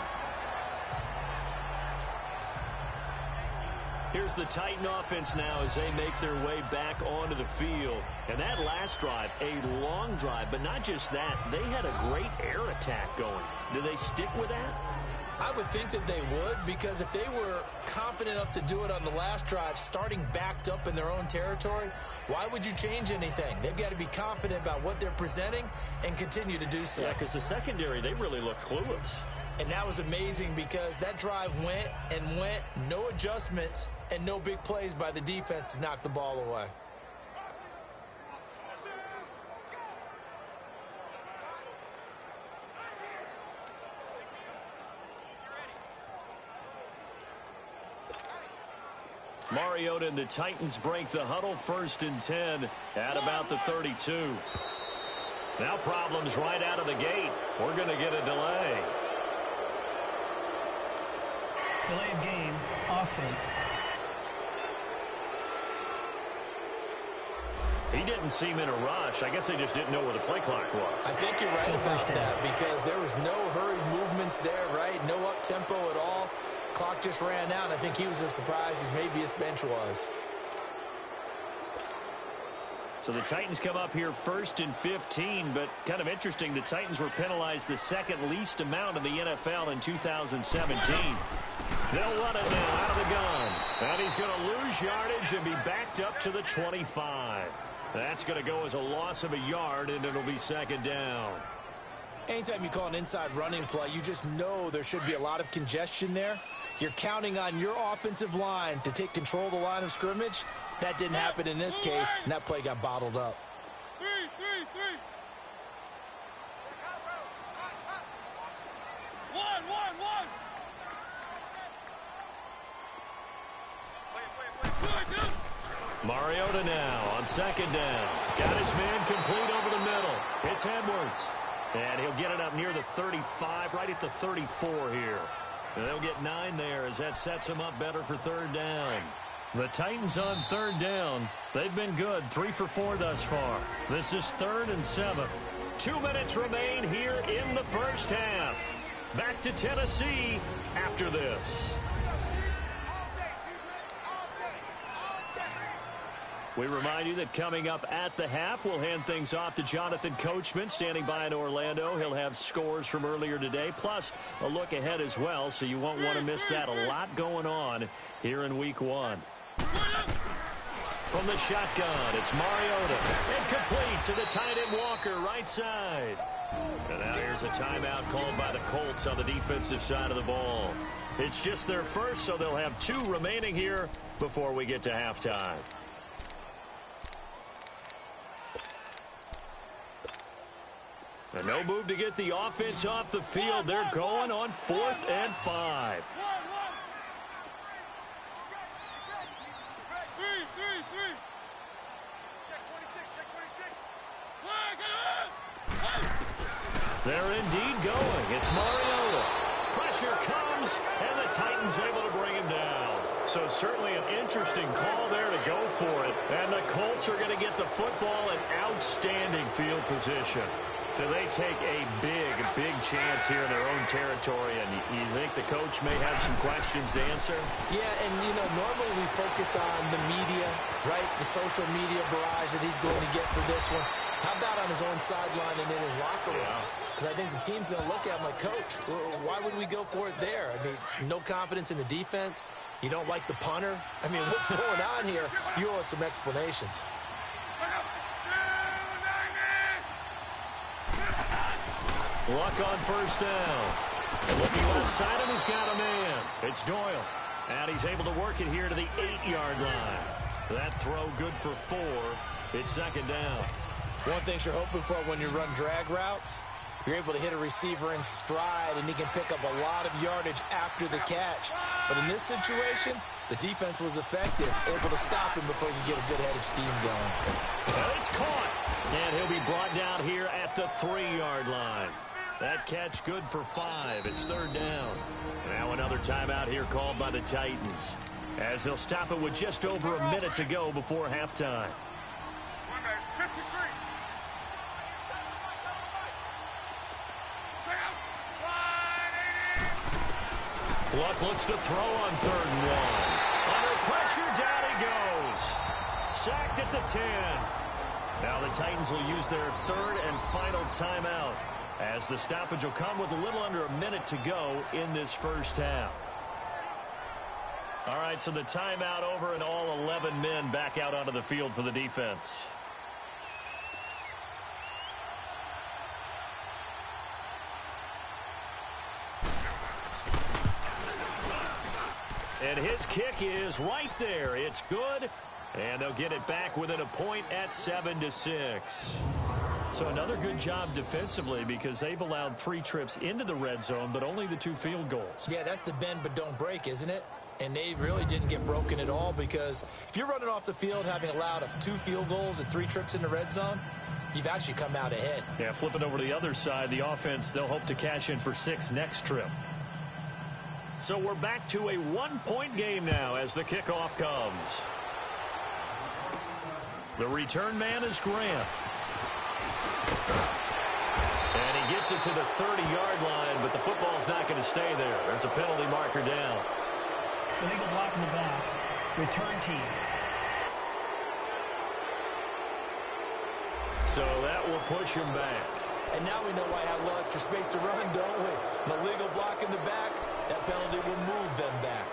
[SPEAKER 4] Here's the Titan offense now as they make their way back onto the field. And that last drive, a long drive, but not just that. They had a great air attack going. Do they stick with that?
[SPEAKER 5] I would think that they would, because if they were confident enough to do it on the last drive, starting backed up in their own territory, why would you change anything? They've got to be confident about what they're presenting and continue to do so.
[SPEAKER 4] Yeah, because the secondary, they really look clueless.
[SPEAKER 5] And that was amazing because that drive went and went, no adjustments and no big plays by the defense to knock the ball away.
[SPEAKER 4] Mariota and the Titans break the huddle, 1st and 10 at about the 32. Now problems right out of the gate. We're going to get a delay.
[SPEAKER 6] Delay of game, offense.
[SPEAKER 4] He didn't seem in a rush. I guess they just didn't know where the play clock was.
[SPEAKER 5] I think you're right about that because there was no hurried movements there, right? No up-tempo at all. Clock just ran out. I think he was as surprised as maybe his bench was.
[SPEAKER 4] So the Titans come up here 1st and 15, but kind of interesting, the Titans were penalized the second least amount in the NFL in 2017. They'll run it now out of the gun. And he's going to lose yardage and be backed up to the 25. That's going to go as a loss of a yard, and it'll be 2nd down.
[SPEAKER 5] Anytime you call an inside running play, you just know there should be a lot of congestion there. You're counting on your offensive line to take control of the line of scrimmage. That didn't happen in this case, and that play got bottled up.
[SPEAKER 7] 3. One.
[SPEAKER 4] Mariota now on 2nd down. Got his man complete over the middle. It's Edwards. And he'll get it up near the 35, right at the 34 here. And they'll get 9 there as that sets them up better for 3rd down. The Titans on 3rd down. They've been good, 3 for 4 thus far. This is 3rd and 7. 2 minutes remain here in the first half. Back to Tennessee after this. We remind you that coming up at the half, we'll hand things off to Jonathan Coachman, standing by in Orlando. He'll have scores from earlier today, plus a look ahead as well, so you won't want to miss that. A lot going on here in Week 1. From the shotgun, it's Mariota. And complete to the tight end Walker, right side. And now here's a timeout called by the Colts on the defensive side of the ball. It's just their first, so they'll have 2 remaining here before we get to halftime. And no move to get the offense off the field. They're going on 4th and 5.
[SPEAKER 7] 3.
[SPEAKER 4] They're indeed going. It's Mariota. Pressure comes, and the Titans able to bring him down. So certainly an interesting call there to go for it. And the Colts are going to get the football in outstanding field position. So they take a big chance here in their own territory, and you think the coach may have some questions to answer?
[SPEAKER 5] Yeah, and, normally we focus on the media, right, the social media barrage that he's going to get for this one. How about on his own sideline and in his locker room? Because I think the team's going to look at him like, Coach, why would we go for it there? I mean, no confidence in the defense. You don't like the punter. I mean, what's going on here? You owe us some explanations.
[SPEAKER 4] Luck on 1st down. Looking left side, and he's got a man. It's Doyle. And he's able to work it here to the 8-yard line. That throw good for 4. It's 2nd down.
[SPEAKER 5] One thing you're hoping for when you run drag routes, you're able to hit a receiver in stride, and he can pick up a lot of yardage after the catch. But in this situation, the defense was effective, able to stop him before he could get a good head of steam going.
[SPEAKER 4] And it's caught. And he'll be brought down here at the 3-yard line. That catch good for 5. It's 3rd down. Now another timeout here called by the Titans, as they'll stop it with just over a minute to go before halftime. Luck looks to throw on 3rd and 1. Under pressure, down he goes. Sacked at the 10. Now the Titans will use their 3rd and final timeout, as the stoppage will come with a little under a minute to go in this first half. All right, so the timeout over and all 11 men back out onto the field for the defense. And his kick is right there. It's good, and they'll get it back within a point at 7-6. So another good job defensively, because they've allowed 3 trips into the red zone, but only the 2 field goals.
[SPEAKER 5] Yeah, that's the bend but don't break, isn't it? And they really didn't get broken at all, because if you're running off the field having allowed 2 field goals and 3 trips in the red zone, you've actually come out ahead.
[SPEAKER 4] Yeah, flipping over to the other side, the offense, they'll hope to cash in for 6 next trip. So we're back to a 1-point game now as the kickoff comes. The return man is Grant. And he gets it to the 30-yard line, but the football's not going to stay there. There's a penalty marker down.
[SPEAKER 6] Illegal block in the back. Return team.
[SPEAKER 4] So that will push him back.
[SPEAKER 5] And now we know why I have a little extra space to run, don't we? An illegal block in the back, that penalty will move them back.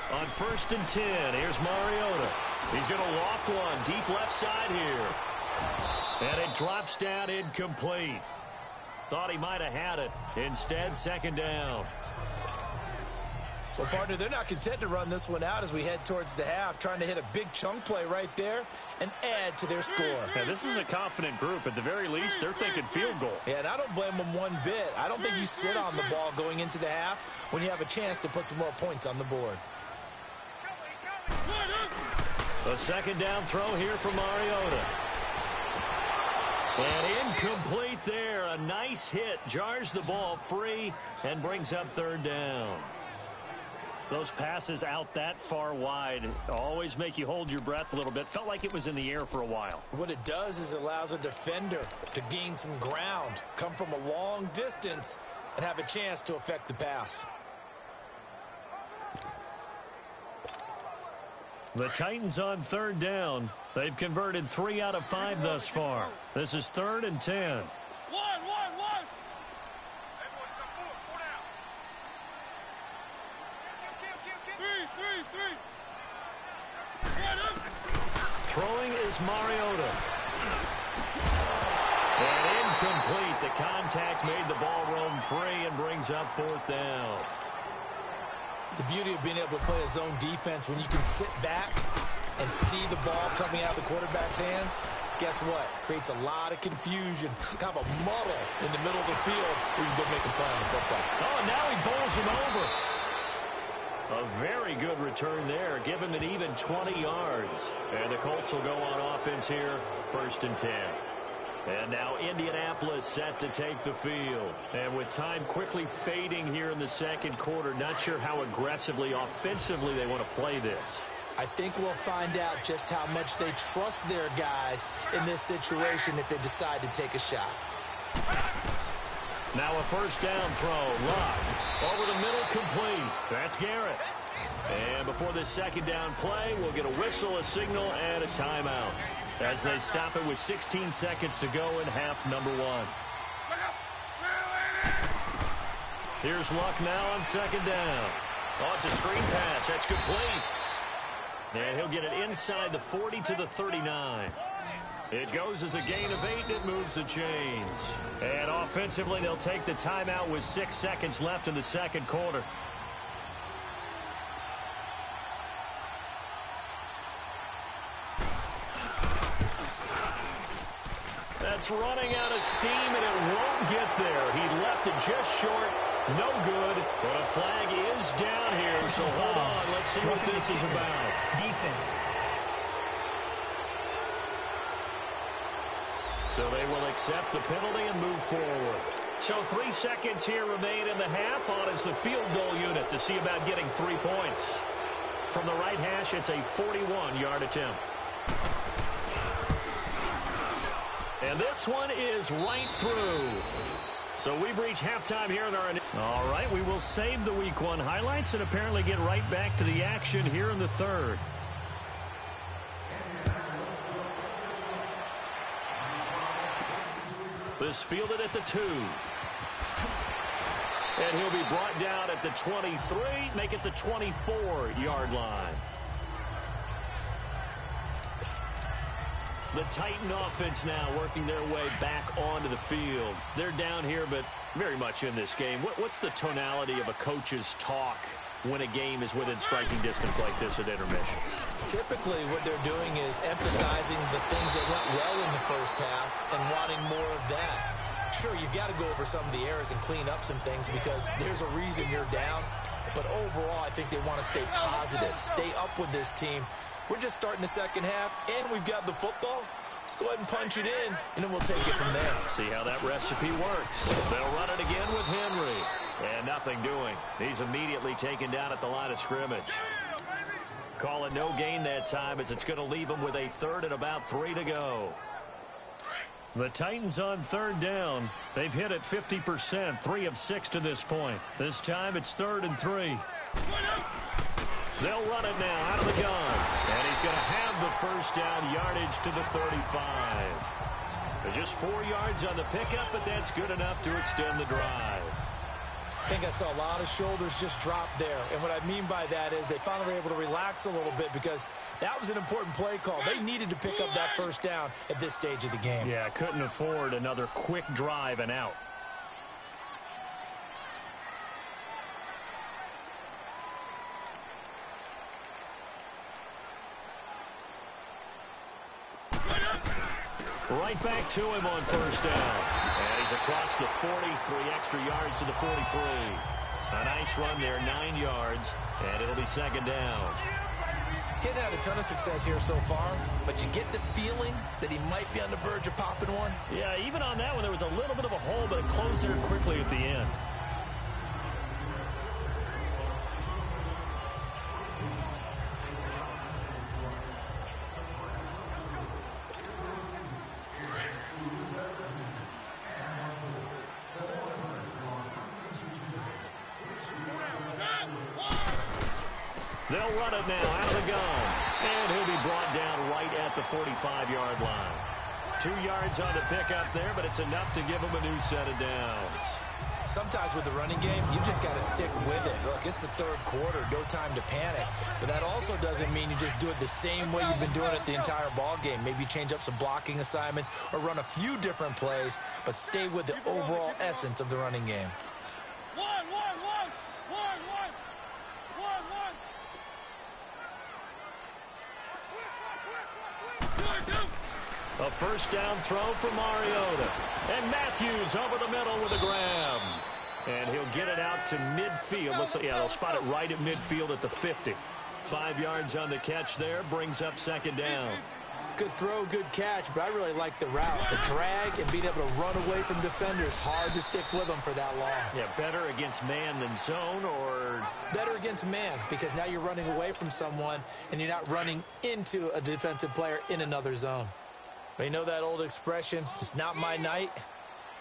[SPEAKER 4] On 1st and 10, here's Mariota. He's going to loft one deep left side here. And it drops down incomplete. Thought he might have had it. Instead, 2nd down.
[SPEAKER 5] Well, partner, they're not content to run this one out as we head towards the half, trying to hit a big chunk play right there and add to their score.
[SPEAKER 4] Now, this is a confident group. At the very least, they're thinking field goal.
[SPEAKER 5] Yeah, and I don't blame them one bit. I don't think you sit on the ball going into the half when you have a chance to put some more points on the board.
[SPEAKER 4] The 2nd down throw here for Mariota. And incomplete there. A nice hit. Jars the ball free and brings up 3rd down. Those passes out that far wide always make you hold your breath a little bit. Felt like it was in the air for a while.
[SPEAKER 5] What it does is it allows a defender to gain some ground, come from a long distance, and have a chance to affect the pass.
[SPEAKER 4] The Titans on 3rd down. They've converted 3 out of 5 thus far. This is 3rd and 10. Throwing is Mariota. And incomplete. The contact made the ball roam free and brings up 4th down.
[SPEAKER 5] The beauty of being able to play a zone defense when you can sit back and see the ball coming out of the quarterback's hands, guess what? Creates a lot of confusion, kind of a muddle in the middle of the field where you can go make a play on the football.
[SPEAKER 4] Oh, now he bowls him over. A very good return there. Give him an even 20 yards. And the Colts will go on offense here, 1st and 10. And now Indianapolis set to take the field. And with time quickly fading here in the 2nd quarter, not sure how aggressively, offensively they want to play this.
[SPEAKER 5] I think we'll find out just how much they trust their guys in this situation if they decide to take a shot.
[SPEAKER 4] Now a 1st down throw. Luck over the middle, complete. That's Garrett. And before this 2nd down play, we'll get a whistle, a signal, and a timeout. as they stop it with 16 seconds to go in half number one. Here's Luck now on second down. Oh, it's a screen pass. That's complete. And he'll get it inside the 40 to the 39. It goes as a gain of 8, and it moves the chains. And offensively, they'll take the timeout with 6 seconds left in the second quarter. That's running out of steam, and it won't get there. He left it just short. No good, but a flag is down here, so hold on. Let's see what this is about.
[SPEAKER 6] Defense.
[SPEAKER 4] So they will accept the penalty and move forward. So 3 seconds here remain in the half. On is the field goal unit to see about getting 3 points. From the right hash, it's a 41-yard attempt. And this one is right through. So we've reached halftime here in our... All right, we will save the Week 1 highlights and apparently get right back to the action here in the third. This fielded at the 2. And he'll be brought down at the 23, make it the 24-yard line. The Titan offense now working their way back onto the field. They're down here, but very much in this game. What's the tonality of a coach's talk when a game is within striking distance like this at intermission?
[SPEAKER 5] Typically, what they're doing is emphasizing the things that went well in the first half and wanting more of that. Sure, you've got to go over some of the errors and clean up some things because there's a reason you're down. But overall, I think they want to stay positive, stay up with this team. We're just starting the second half, and we've got the football. Let's go ahead and punch it in, and then we'll take it from there.
[SPEAKER 4] See how that recipe works. They'll run it again with Henry. And nothing doing. He's immediately taken down at the line of scrimmage. Call it no gain that time as it's going to leave him with a third and about 3 to go. The Titans on third down. They've hit it 50%, 3 of 6 to this point. This time it's 3rd and 3. They'll run it now out of the gun. And he's going to have the first down, yardage to the 35. They're just 4 yards on the pickup, but that's good enough to extend the drive.
[SPEAKER 5] I think I saw a lot of shoulders just drop there. And what I mean by that is they finally were able to relax a little bit because that was an important play call. They needed to pick up that first down at this stage of the game.
[SPEAKER 4] Yeah, couldn't afford another quick drive and out. Right back to him on first down. And he's across the 40, 3 extra yards to the 43. A nice run there, 9 yards, and it'll be second down.
[SPEAKER 5] Getting had a ton of success here so far, but you get the feeling that he might be on the verge of popping one.
[SPEAKER 4] Yeah, even on that one, there was a little bit of a hole, but it closed there quickly at the end. They'll run it now out of the gun. And he'll be brought down right at the 45-yard line. 2 yards on the pickup there, but it's enough to give him a new set of downs.
[SPEAKER 5] Sometimes with the running game, you've just got to stick with it. Look, it's the third quarter, no time to panic. But that also doesn't mean you just do it the same way you've been doing it the entire ball game. Maybe change up some blocking assignments or run a few different plays, but stay with the overall essence of the running game.
[SPEAKER 4] A first down throw for Mariota. And Matthews over the middle with a grab. And he'll get it out to midfield. Looks like, yeah, they'll spot it right at midfield at the 50. 5 yards on the catch there, brings up second down.
[SPEAKER 5] Good throw, good catch, but I really like the route. The drag and being able to run away from defenders. Hard to stick with them for that long.
[SPEAKER 4] Yeah, better against man than zone, or...
[SPEAKER 5] Better against man, because now you're running away from someone and you're not running into a defensive player in another zone. But you know that old expression, it's not my night?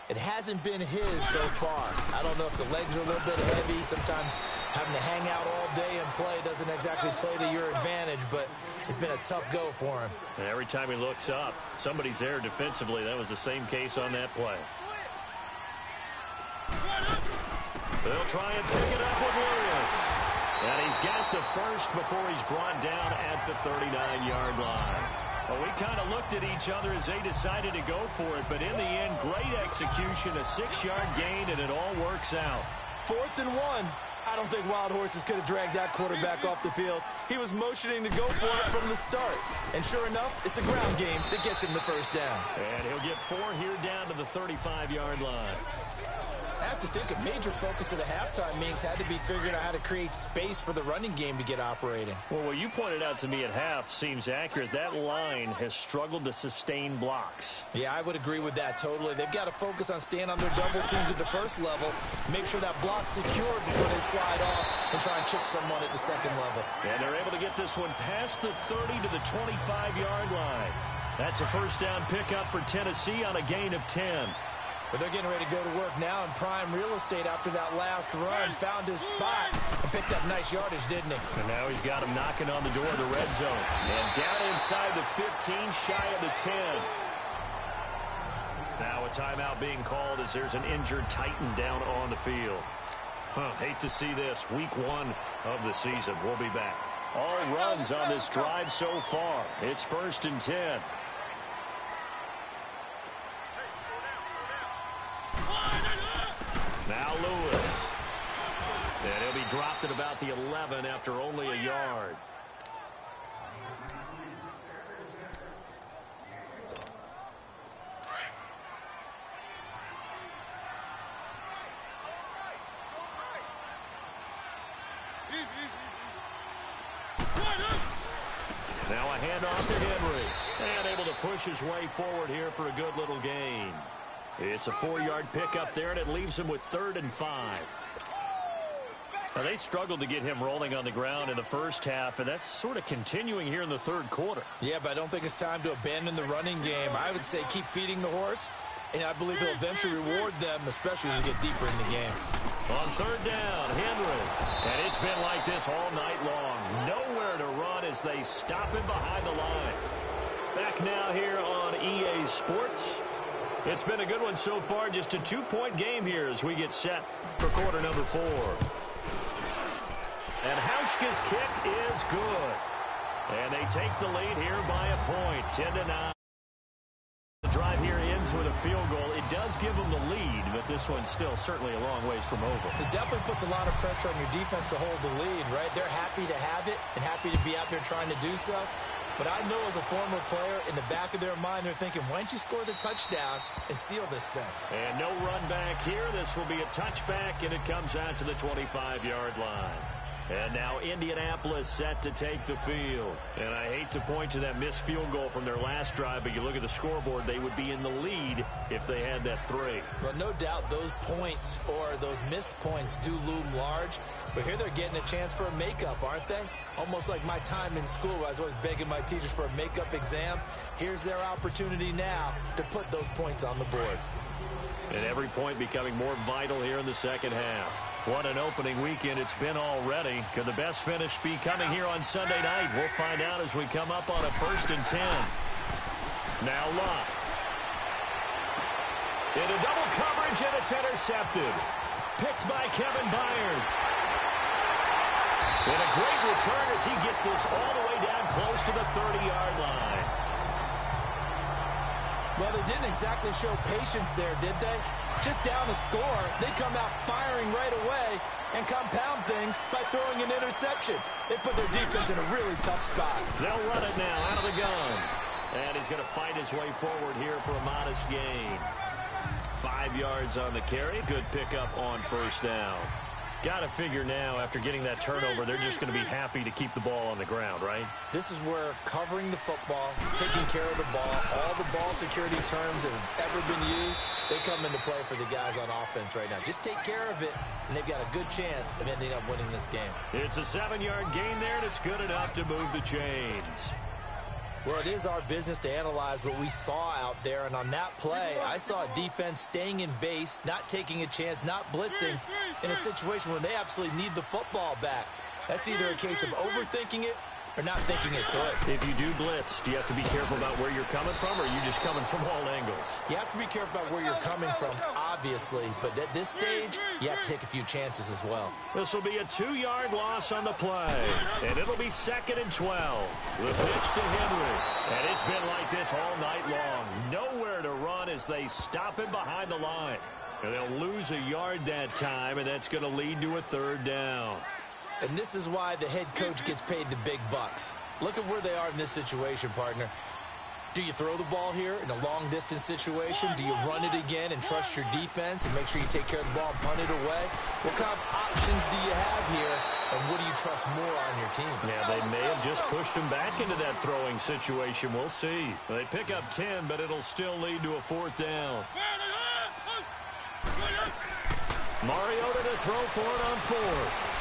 [SPEAKER 5] It hasn't been his so far. I don't know if the legs are a little bit heavy. Sometimes having to hang out all day and play doesn't exactly play to your advantage, but it's been a tough go for him.
[SPEAKER 4] And every time he looks up, somebody's there defensively. That was the same case on that play. They'll try and pick it up with Lewis. And he's got the first before he's brought down at the 39-yard line. Well, we kind of looked at each other as they decided to go for it, but in the end, great execution, a 6-yard gain, and it all works out.
[SPEAKER 5] 4th and 1. I don't think Wild Horses could have dragged that quarterback off the field. He was motioning to go for it from the start. And sure enough, it's the ground game that gets him the first down.
[SPEAKER 4] And he'll get 4 here down to the 35-yard line.
[SPEAKER 5] I have to think a major focus of the halftime meetings had to be figuring out how to create space for the running game to get operating.
[SPEAKER 4] Well, what you pointed out to me at half seems accurate. That line has struggled to sustain blocks.
[SPEAKER 5] Yeah, I would agree with that totally. They've got to focus on staying on their double teams at the first level, make sure that block's secured before they slide off and try and chip someone at the second level.
[SPEAKER 4] And they're able to get this one past the 30 to the 25-yard line. That's a first down pickup for Tennessee on a gain of 10.
[SPEAKER 5] But they're getting ready to go to work now in prime real estate after that last run. Found his spot and picked up nice yardage, didn't he?
[SPEAKER 4] And now he's got him knocking on the door of the red zone. And down inside the 15, shy of the 10. Now a timeout being called as there's an injured Titan down on the field. Hate to see this. Week 1 of the season. We'll be back. All runs on this drive so far. It's 1st and 10. Now Lewis. And he'll be dropped at about the 11 after only a yard. Now a handoff to Henry. And able to push his way forward here for a good little gain. It's a 4-yard pickup there, and it leaves him with 3rd and 5. Now, they struggled to get him rolling on the ground in the first half, and that's sort of continuing here in the third quarter.
[SPEAKER 5] Yeah, but I don't think it's time to abandon the running game. I would say keep feeding the horse, and I believe he'll eventually reward them, especially as we get deeper in the game.
[SPEAKER 4] On 3rd down, Henry. And it's been like this all night long. Nowhere to run as they stop him behind the line. Back now here on EA Sports. It's been a good one so far. Just a 2-point game here as we get set for quarter number 4. And Hauschka's kick is good. And they take the lead here by a point, 10-9. The drive here ends with a field goal. It does give them the lead, but this one's still certainly a long ways from over.
[SPEAKER 5] It definitely puts a lot of pressure on your defense to hold the lead, right? They're happy to have it and happy to be out there trying to do so. But I know as a former player, in the back of their mind, they're thinking, why don't you score the touchdown and seal this thing?
[SPEAKER 4] And no run back here. This will be a touchback, and it comes out to the 25-yard line. And now Indianapolis set to take the field. And I hate to point to that missed field goal from their last drive, but you look at the scoreboard, they would be in the lead if they had that 3.
[SPEAKER 5] Well, no doubt those points or those missed points do loom large. But here they're getting a chance for a makeup, aren't they? Almost like my time in school where I was always begging my teachers for a makeup exam. Here's their opportunity now to put those points on the board.
[SPEAKER 4] And every point becoming more vital here in the second half. What an opening weekend it's been already. Could the best finish be coming here on Sunday night? We'll find out as we come up on a 1st and 10. Now Lott. Into double coverage, and it's intercepted. Picked by Kevin Byard. And a great return as he gets this all the way down close to the 30-yard line.
[SPEAKER 5] Well, they didn't exactly show patience there, did they? Just down a score, they come out firing right away and compound things by throwing an interception. They put their defense in a really tough spot.
[SPEAKER 4] They'll run it now out of the gun. And he's going to fight his way forward here for a modest gain. 5 yards on the carry. Good pickup on 1st down. Got to figure now, after getting that turnover, they're just going to be happy to keep the ball on the ground, right?
[SPEAKER 5] This is where covering the football, taking care of the ball, all the ball security terms that have ever been used, they come into play for the guys on offense right now. Just take care of it, and they've got a good chance of ending up winning this game.
[SPEAKER 4] It's a 7-yard gain there, and it's good enough to move the chains.
[SPEAKER 5] Well, it is our business to analyze what we saw out there, and on that play, I saw a defense staying in base, not taking a chance, not blitzing, in a situation where they absolutely need the football back. That's either a case of overthinking it or not thinking it through.
[SPEAKER 4] If you do blitz, do you have to be careful about where you're coming from, or are you just coming from all angles?
[SPEAKER 5] You have to be careful about where you're coming from, obviously, but at this stage, you have to take a few chances as well.
[SPEAKER 4] This will be a 2-yard loss on the play, and it'll be 2nd and 12. The pitch to Henry, and it's been like this all night long. Nowhere to run as they stop him behind the line. And they'll lose a yard that time, and that's going to lead to a 3rd down.
[SPEAKER 5] And this is why the head coach gets paid the big bucks. Look at where they are in this situation, partner. Do you throw the ball here in a long-distance situation? Do you run it again and trust your defense and make sure you take care of the ball and punt it away? What kind of options do you have here, and what do you trust more on your team?
[SPEAKER 4] Yeah, they may have just pushed him back into that throwing situation. We'll see. They pick up 10, but it'll still lead to a 4th down. Mariota to throw for it on 4th.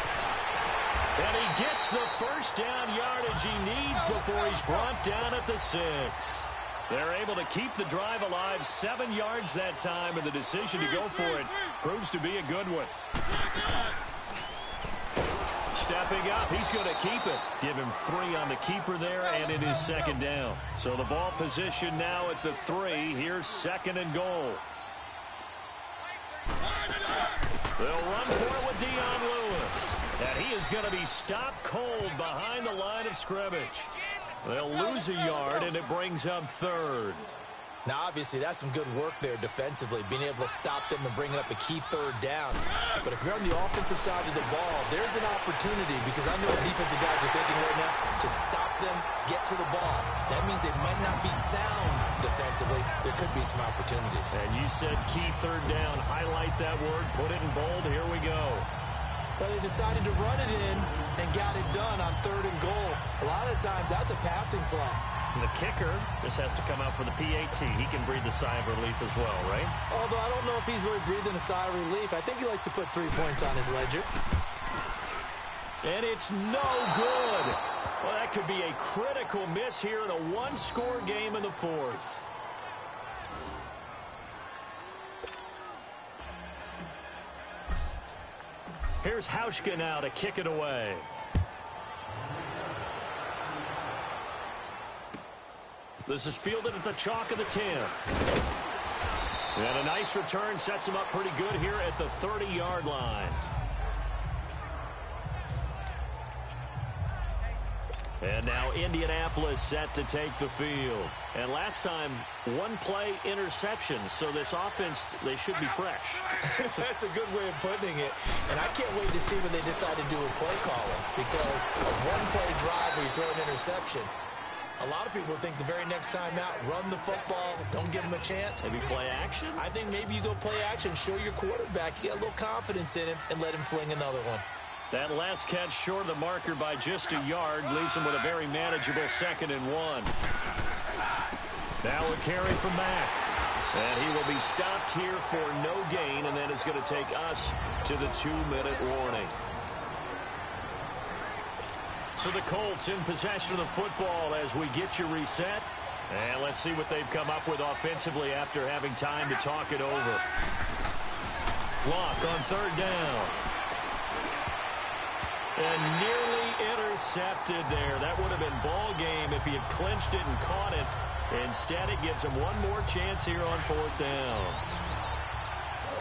[SPEAKER 4] And he gets the first down yardage he needs before he's brought down at the 6. They're able to keep the drive alive, 7 yards that time, and the decision to go for it proves to be a good one. Stepping up, he's going to keep it. Give him 3 on the keeper there, and it is 2nd down. So the ball position now at the 3. Here's 2nd and goal. They'll run for it with Lewis. And he is going to be stopped cold behind the line of scrimmage. They'll lose a yard, and it brings up 3rd.
[SPEAKER 5] Now, obviously, that's some good work there defensively, being able to stop them and bringing up a key 3rd down. But if you're on the offensive side of the ball, there's an opportunity, because I know what defensive guys are thinking right now, to stop them, get to the ball. That means they might not be sound defensively. There could be some opportunities.
[SPEAKER 4] And you said key 3rd down. Highlight that word. Put it in bold. Here we go.
[SPEAKER 5] But they decided to run it in and got it done on 3rd and goal. A lot of times, that's a passing play.
[SPEAKER 4] And the kicker, this has to come out for the PAT. He can breathe a sigh of relief as well, right?
[SPEAKER 5] Although I don't know if he's really breathing a sigh of relief. I think he likes to put 3 points on his ledger.
[SPEAKER 4] And it's no good. Well, that could be a critical miss here in a 1-score game in the 4th. Here's Hauschka now to kick it away. This is fielded at the chalk of the 10. And a nice return sets him up pretty good here at the 30-yard line. And now Indianapolis set to take the field. And last time, 1-play interception. So this offense, they should be fresh.
[SPEAKER 5] That's a good way of putting it. And I can't wait to see what they decide to do with play calling. Because a 1-play drive where you throw an interception, a lot of people think the very next time out, run the football, don't give them a chance.
[SPEAKER 4] Maybe play action?
[SPEAKER 5] I think maybe you go play action, show your quarterback, you get a little confidence in him, and let him fling another one.
[SPEAKER 4] That last catch short of the marker by just a yard leaves him with a very manageable 2nd and 1. Now a carry from Mack. And he will be stopped here for no gain, and then it's going to take us to the 2-minute warning. So the Colts in possession of the football as we get you reset. And let's see what they've come up with offensively after having time to talk it over. Lock on 3rd down. And nearly intercepted there. That would have been ball game if he had clinched it and caught it. Instead, it gives him one more chance here on 4th down.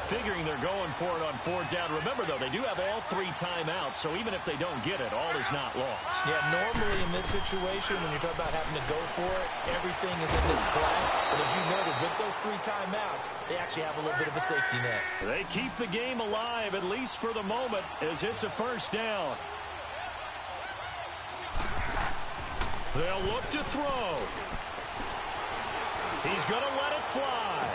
[SPEAKER 4] Figuring they're going for it on 4th down. Remember, though, they do have all 3 timeouts, so even if they don't get it, all is not lost.
[SPEAKER 5] Yeah, normally in this situation, when you talk about having to go for it, everything is in this play. But as you noted, with those 3 timeouts, they actually have a little bit of a safety net.
[SPEAKER 4] They keep the game alive, at least for the moment, as it's a 1st down. They'll look to throw. He's going to let it fly.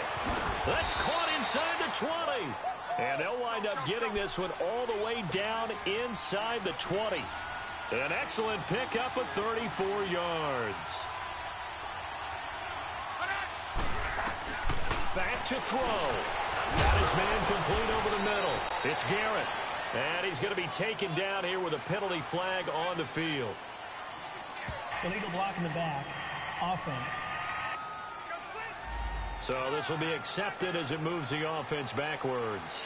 [SPEAKER 4] That's caught inside the 20. And they'll wind up getting this one all the way down inside the 20. An excellent pickup of 34 yards. Back to throw. Got his man complete over the middle. It's Garrett. And he's going to be taken down here with a penalty flag on the field.
[SPEAKER 6] Illegal block in the back. offense.
[SPEAKER 4] So this will be accepted as it moves the offense backwards.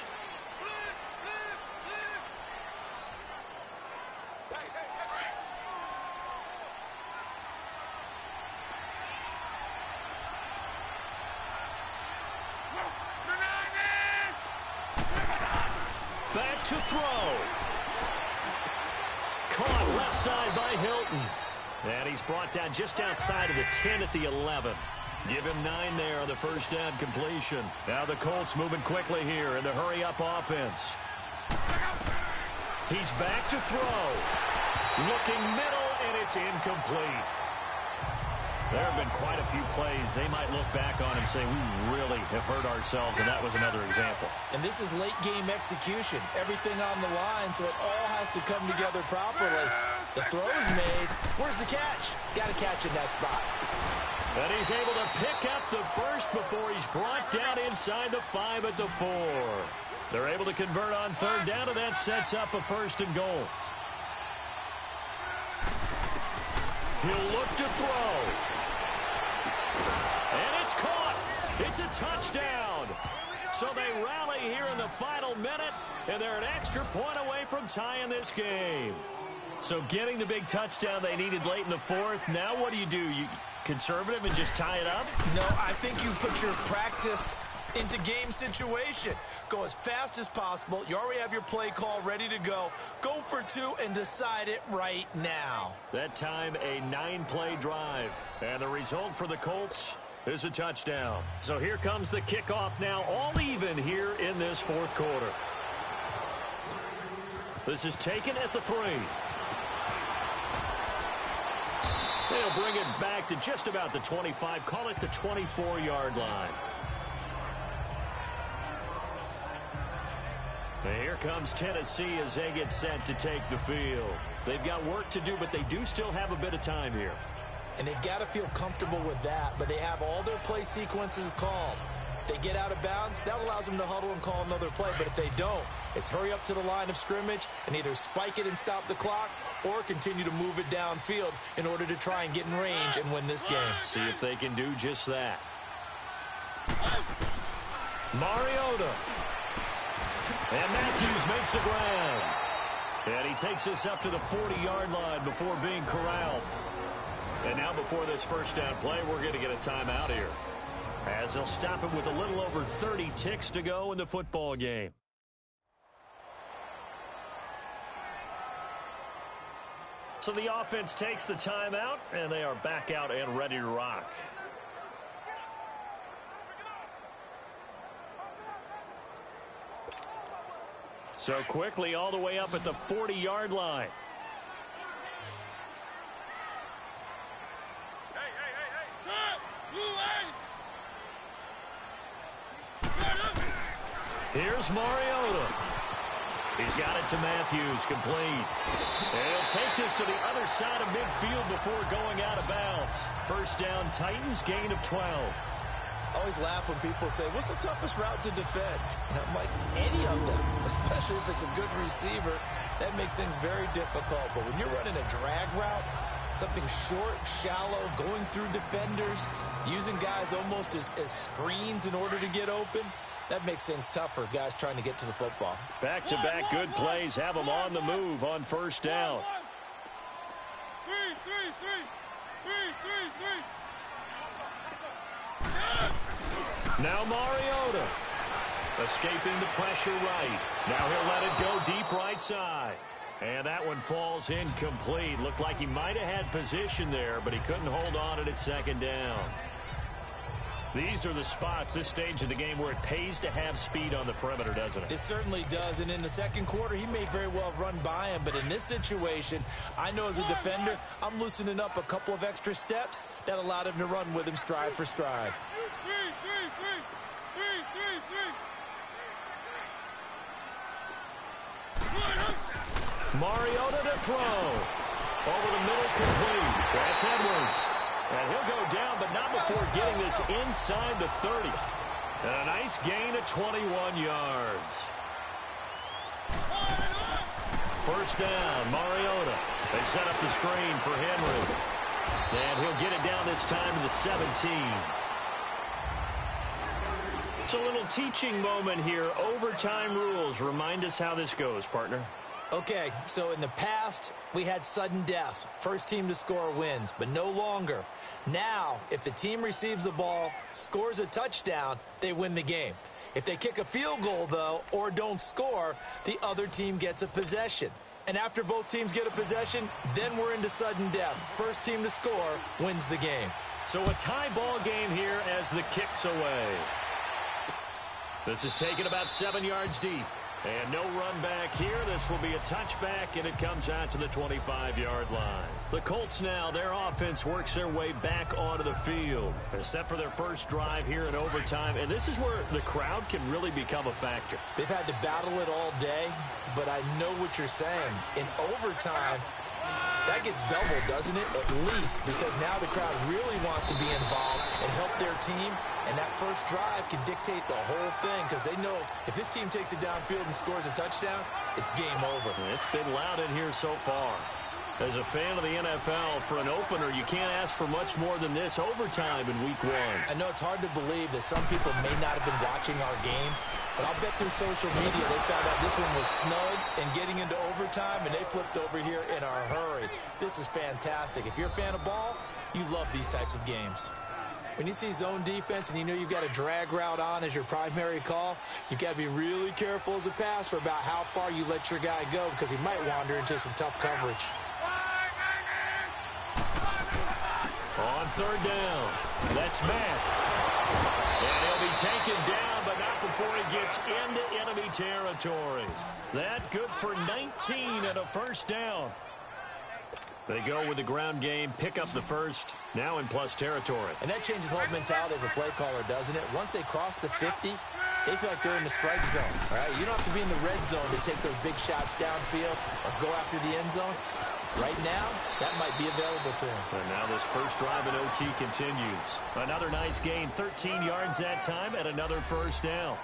[SPEAKER 4] Back to throw. Caught left side by Hilton. And he's brought down just outside of the 10 at the 11. Give him 9 there on the first down completion. Now the Colts moving quickly here in the hurry-up offense. He's back to throw. Looking middle, and it's incomplete. There have been quite a few plays they might look back on and say, we really have hurt ourselves, and that was another example.
[SPEAKER 5] And this is late-game execution. Everything on the line, so it all has to come together properly. The throw's made. Where's the catch? Got to catch in that spot.
[SPEAKER 4] And he's able to pick up the first before he's brought down inside the 5 at the 4. They're able to convert on third down, and that sets up a first and goal. He'll look to throw. And it's caught. It's a touchdown. So they rally here in the final minute, and they're an extra point away from tying this game. So getting the big touchdown they needed late in the 4th. Now what do? You conservative and just tie it up?
[SPEAKER 5] No, I think you put your practice into game situation. Go as fast as possible. You already have your play call ready to go. Go for 2 and decide it right now.
[SPEAKER 4] That time, a 9-play drive. And the result for the Colts is a touchdown. So here comes the kickoff now, all even here in this 4th quarter. This is taken at the 3. They'll bring it back to just about the 25. Call it the 24-yard line. And here comes Tennessee as they get set to take the field. They've got work to do, but they do still have a bit of time here.
[SPEAKER 5] And they've got to feel comfortable with that, but they have all their play sequences called. If they get out of bounds, that allows them to huddle and call another play. But if they don't, it's hurry up to the line of scrimmage and either spike it and stop the clock or continue to move it downfield in order to try and get in range and win this game.
[SPEAKER 4] See if they can do just that. Mariota. And Matthews makes the grab. And he takes this up to the 40-yard line before being corralled. And now before this first down play, we're going to get a timeout here, as they'll stop it with a little over 30 ticks to go in the football game. So the offense takes the timeout, and they are back out and ready to rock. So quickly all the way up at the 40-yard line. Here's Mariota. He's got it to Matthews, complete. And he'll take this to the other side of midfield before going out of bounds. First down, Titans, gain of 12.
[SPEAKER 5] I always laugh when people say, what's the toughest route to defend? And I'm like, any of them, especially if it's a good receiver. That makes things very difficult. But when you're running a drag route, something short, shallow, going through defenders, using guys almost as screens in order to get open, that makes things tough for guys trying to get to the football.
[SPEAKER 4] Back-to-back good plays have them on the move on first down. Now Mariota escaping the pressure right. Now he'll let it go deep right side. And that one falls incomplete. Looked like he might have had position there, but he couldn't hold on at second down. These are the spots, this stage of the game, where it pays to have speed on the perimeter, doesn't it?
[SPEAKER 5] It certainly does, and in the second quarter, he may very well have run by him, but in this situation, I know as a defender, I'm loosening up a couple of extra steps that allowed him to run with him stride for stride.
[SPEAKER 4] Mariota to throw. Over the middle, complete. That's Edwards. And he'll go down, but not before getting this inside the 30. And a nice gain of 21 yards. First down, Mariota. They set up the screen for Henry. And he'll get it down this time to the 17. It's a little teaching moment here. Overtime rules. Remind us how this goes, partner.
[SPEAKER 5] Okay, so in the past, we had sudden death. First team to score wins, but no longer. Now, if the team receives the ball, scores a touchdown, they win the game. If they kick a field goal, though, or don't score, the other team gets a possession. And after both teams get a possession, then we're into sudden death. First team to score wins the game.
[SPEAKER 4] So a tie ball game here as the kick's away. This is taken about 7 yards deep. And no run back here. This will be a touchback, and it comes out to the 25-yard line. The Colts now, their offense works their way back onto the field, except for their first drive here in overtime. And this is where the crowd can really become a factor.
[SPEAKER 5] They've had to battle it all day, but I know what you're saying. In overtime, that gets doubled, doesn't it? At least, because now the crowd really wants to be involved and help their team. And that first drive can dictate the whole thing because they know if this team takes it downfield and scores a touchdown, it's game over.
[SPEAKER 4] It's been loud in here so far. As a fan of the NFL, for an opener, you can't ask for much more than this overtime in week 1.
[SPEAKER 5] I know it's hard to believe that some people may not have been watching our game, but I'll bet through social media they found out this one was snug and getting into overtime, and they flipped over here in a hurry. This is fantastic. If you're a fan of ball, you love these types of games. When you see zone defense and you know you've got a drag route on as your primary call, you've got to be really careful as a passer about how far you let your guy go because he might wander into some tough coverage.
[SPEAKER 4] On third down, that's Mack. And he'll be taken down, but not before he gets into enemy territory. That good for 19 and a first down. They go with the ground game, pick up the first, now in plus territory.
[SPEAKER 5] And that changes the whole mentality of a play caller, doesn't it? Once they cross the 50, they feel like they're in the strike zone, all right? You don't have to be in the red zone to take those big shots downfield or go after the end zone. Right now, that might be available to him.
[SPEAKER 4] And now this first drive in OT continues. Another nice gain, 13 yards that time, and another first down.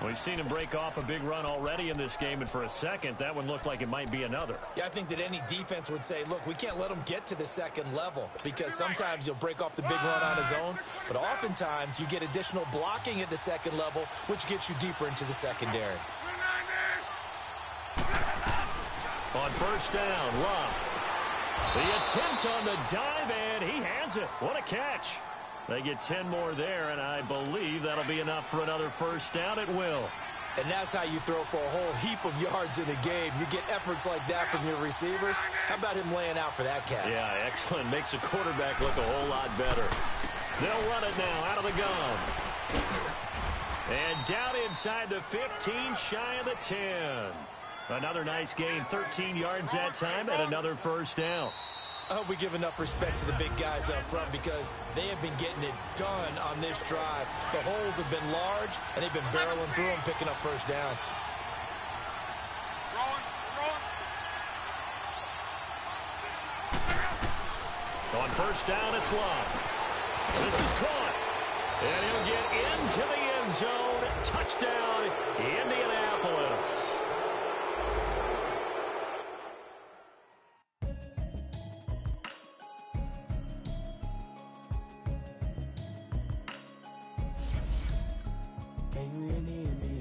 [SPEAKER 4] We've seen him break off a big run already in this game, and for a second, that one looked like it might be another.
[SPEAKER 5] Yeah, I think that any defense would say, look, we can't let him get to the second level because sometimes you'll break off the big run on his own, but oftentimes you get additional blocking at the second level, which gets you deeper into the secondary.
[SPEAKER 4] On first down, Love. The attempt on the dive, and he has it. What a catch. They get 10 more there, and I believe that'll be enough for another first down. It will.
[SPEAKER 5] And that's how you throw for a whole heap of yards in a game. You get efforts like that from your receivers. How about him laying out for that catch?
[SPEAKER 4] Yeah, excellent. Makes the quarterback look a whole lot better. They'll run it now out of the gun. And down inside the 15, shy of the 10. Another nice gain, 13 yards that time, and another first down.
[SPEAKER 5] I hope we give enough respect to the big guys up front because they have been getting it done on this drive. The holes have been large, and they've been barreling through them, picking up first downs.
[SPEAKER 4] On first down, it's Love. This is caught. And he'll get into the end zone. Touchdown, Indianapolis.
[SPEAKER 2] Can you hear me?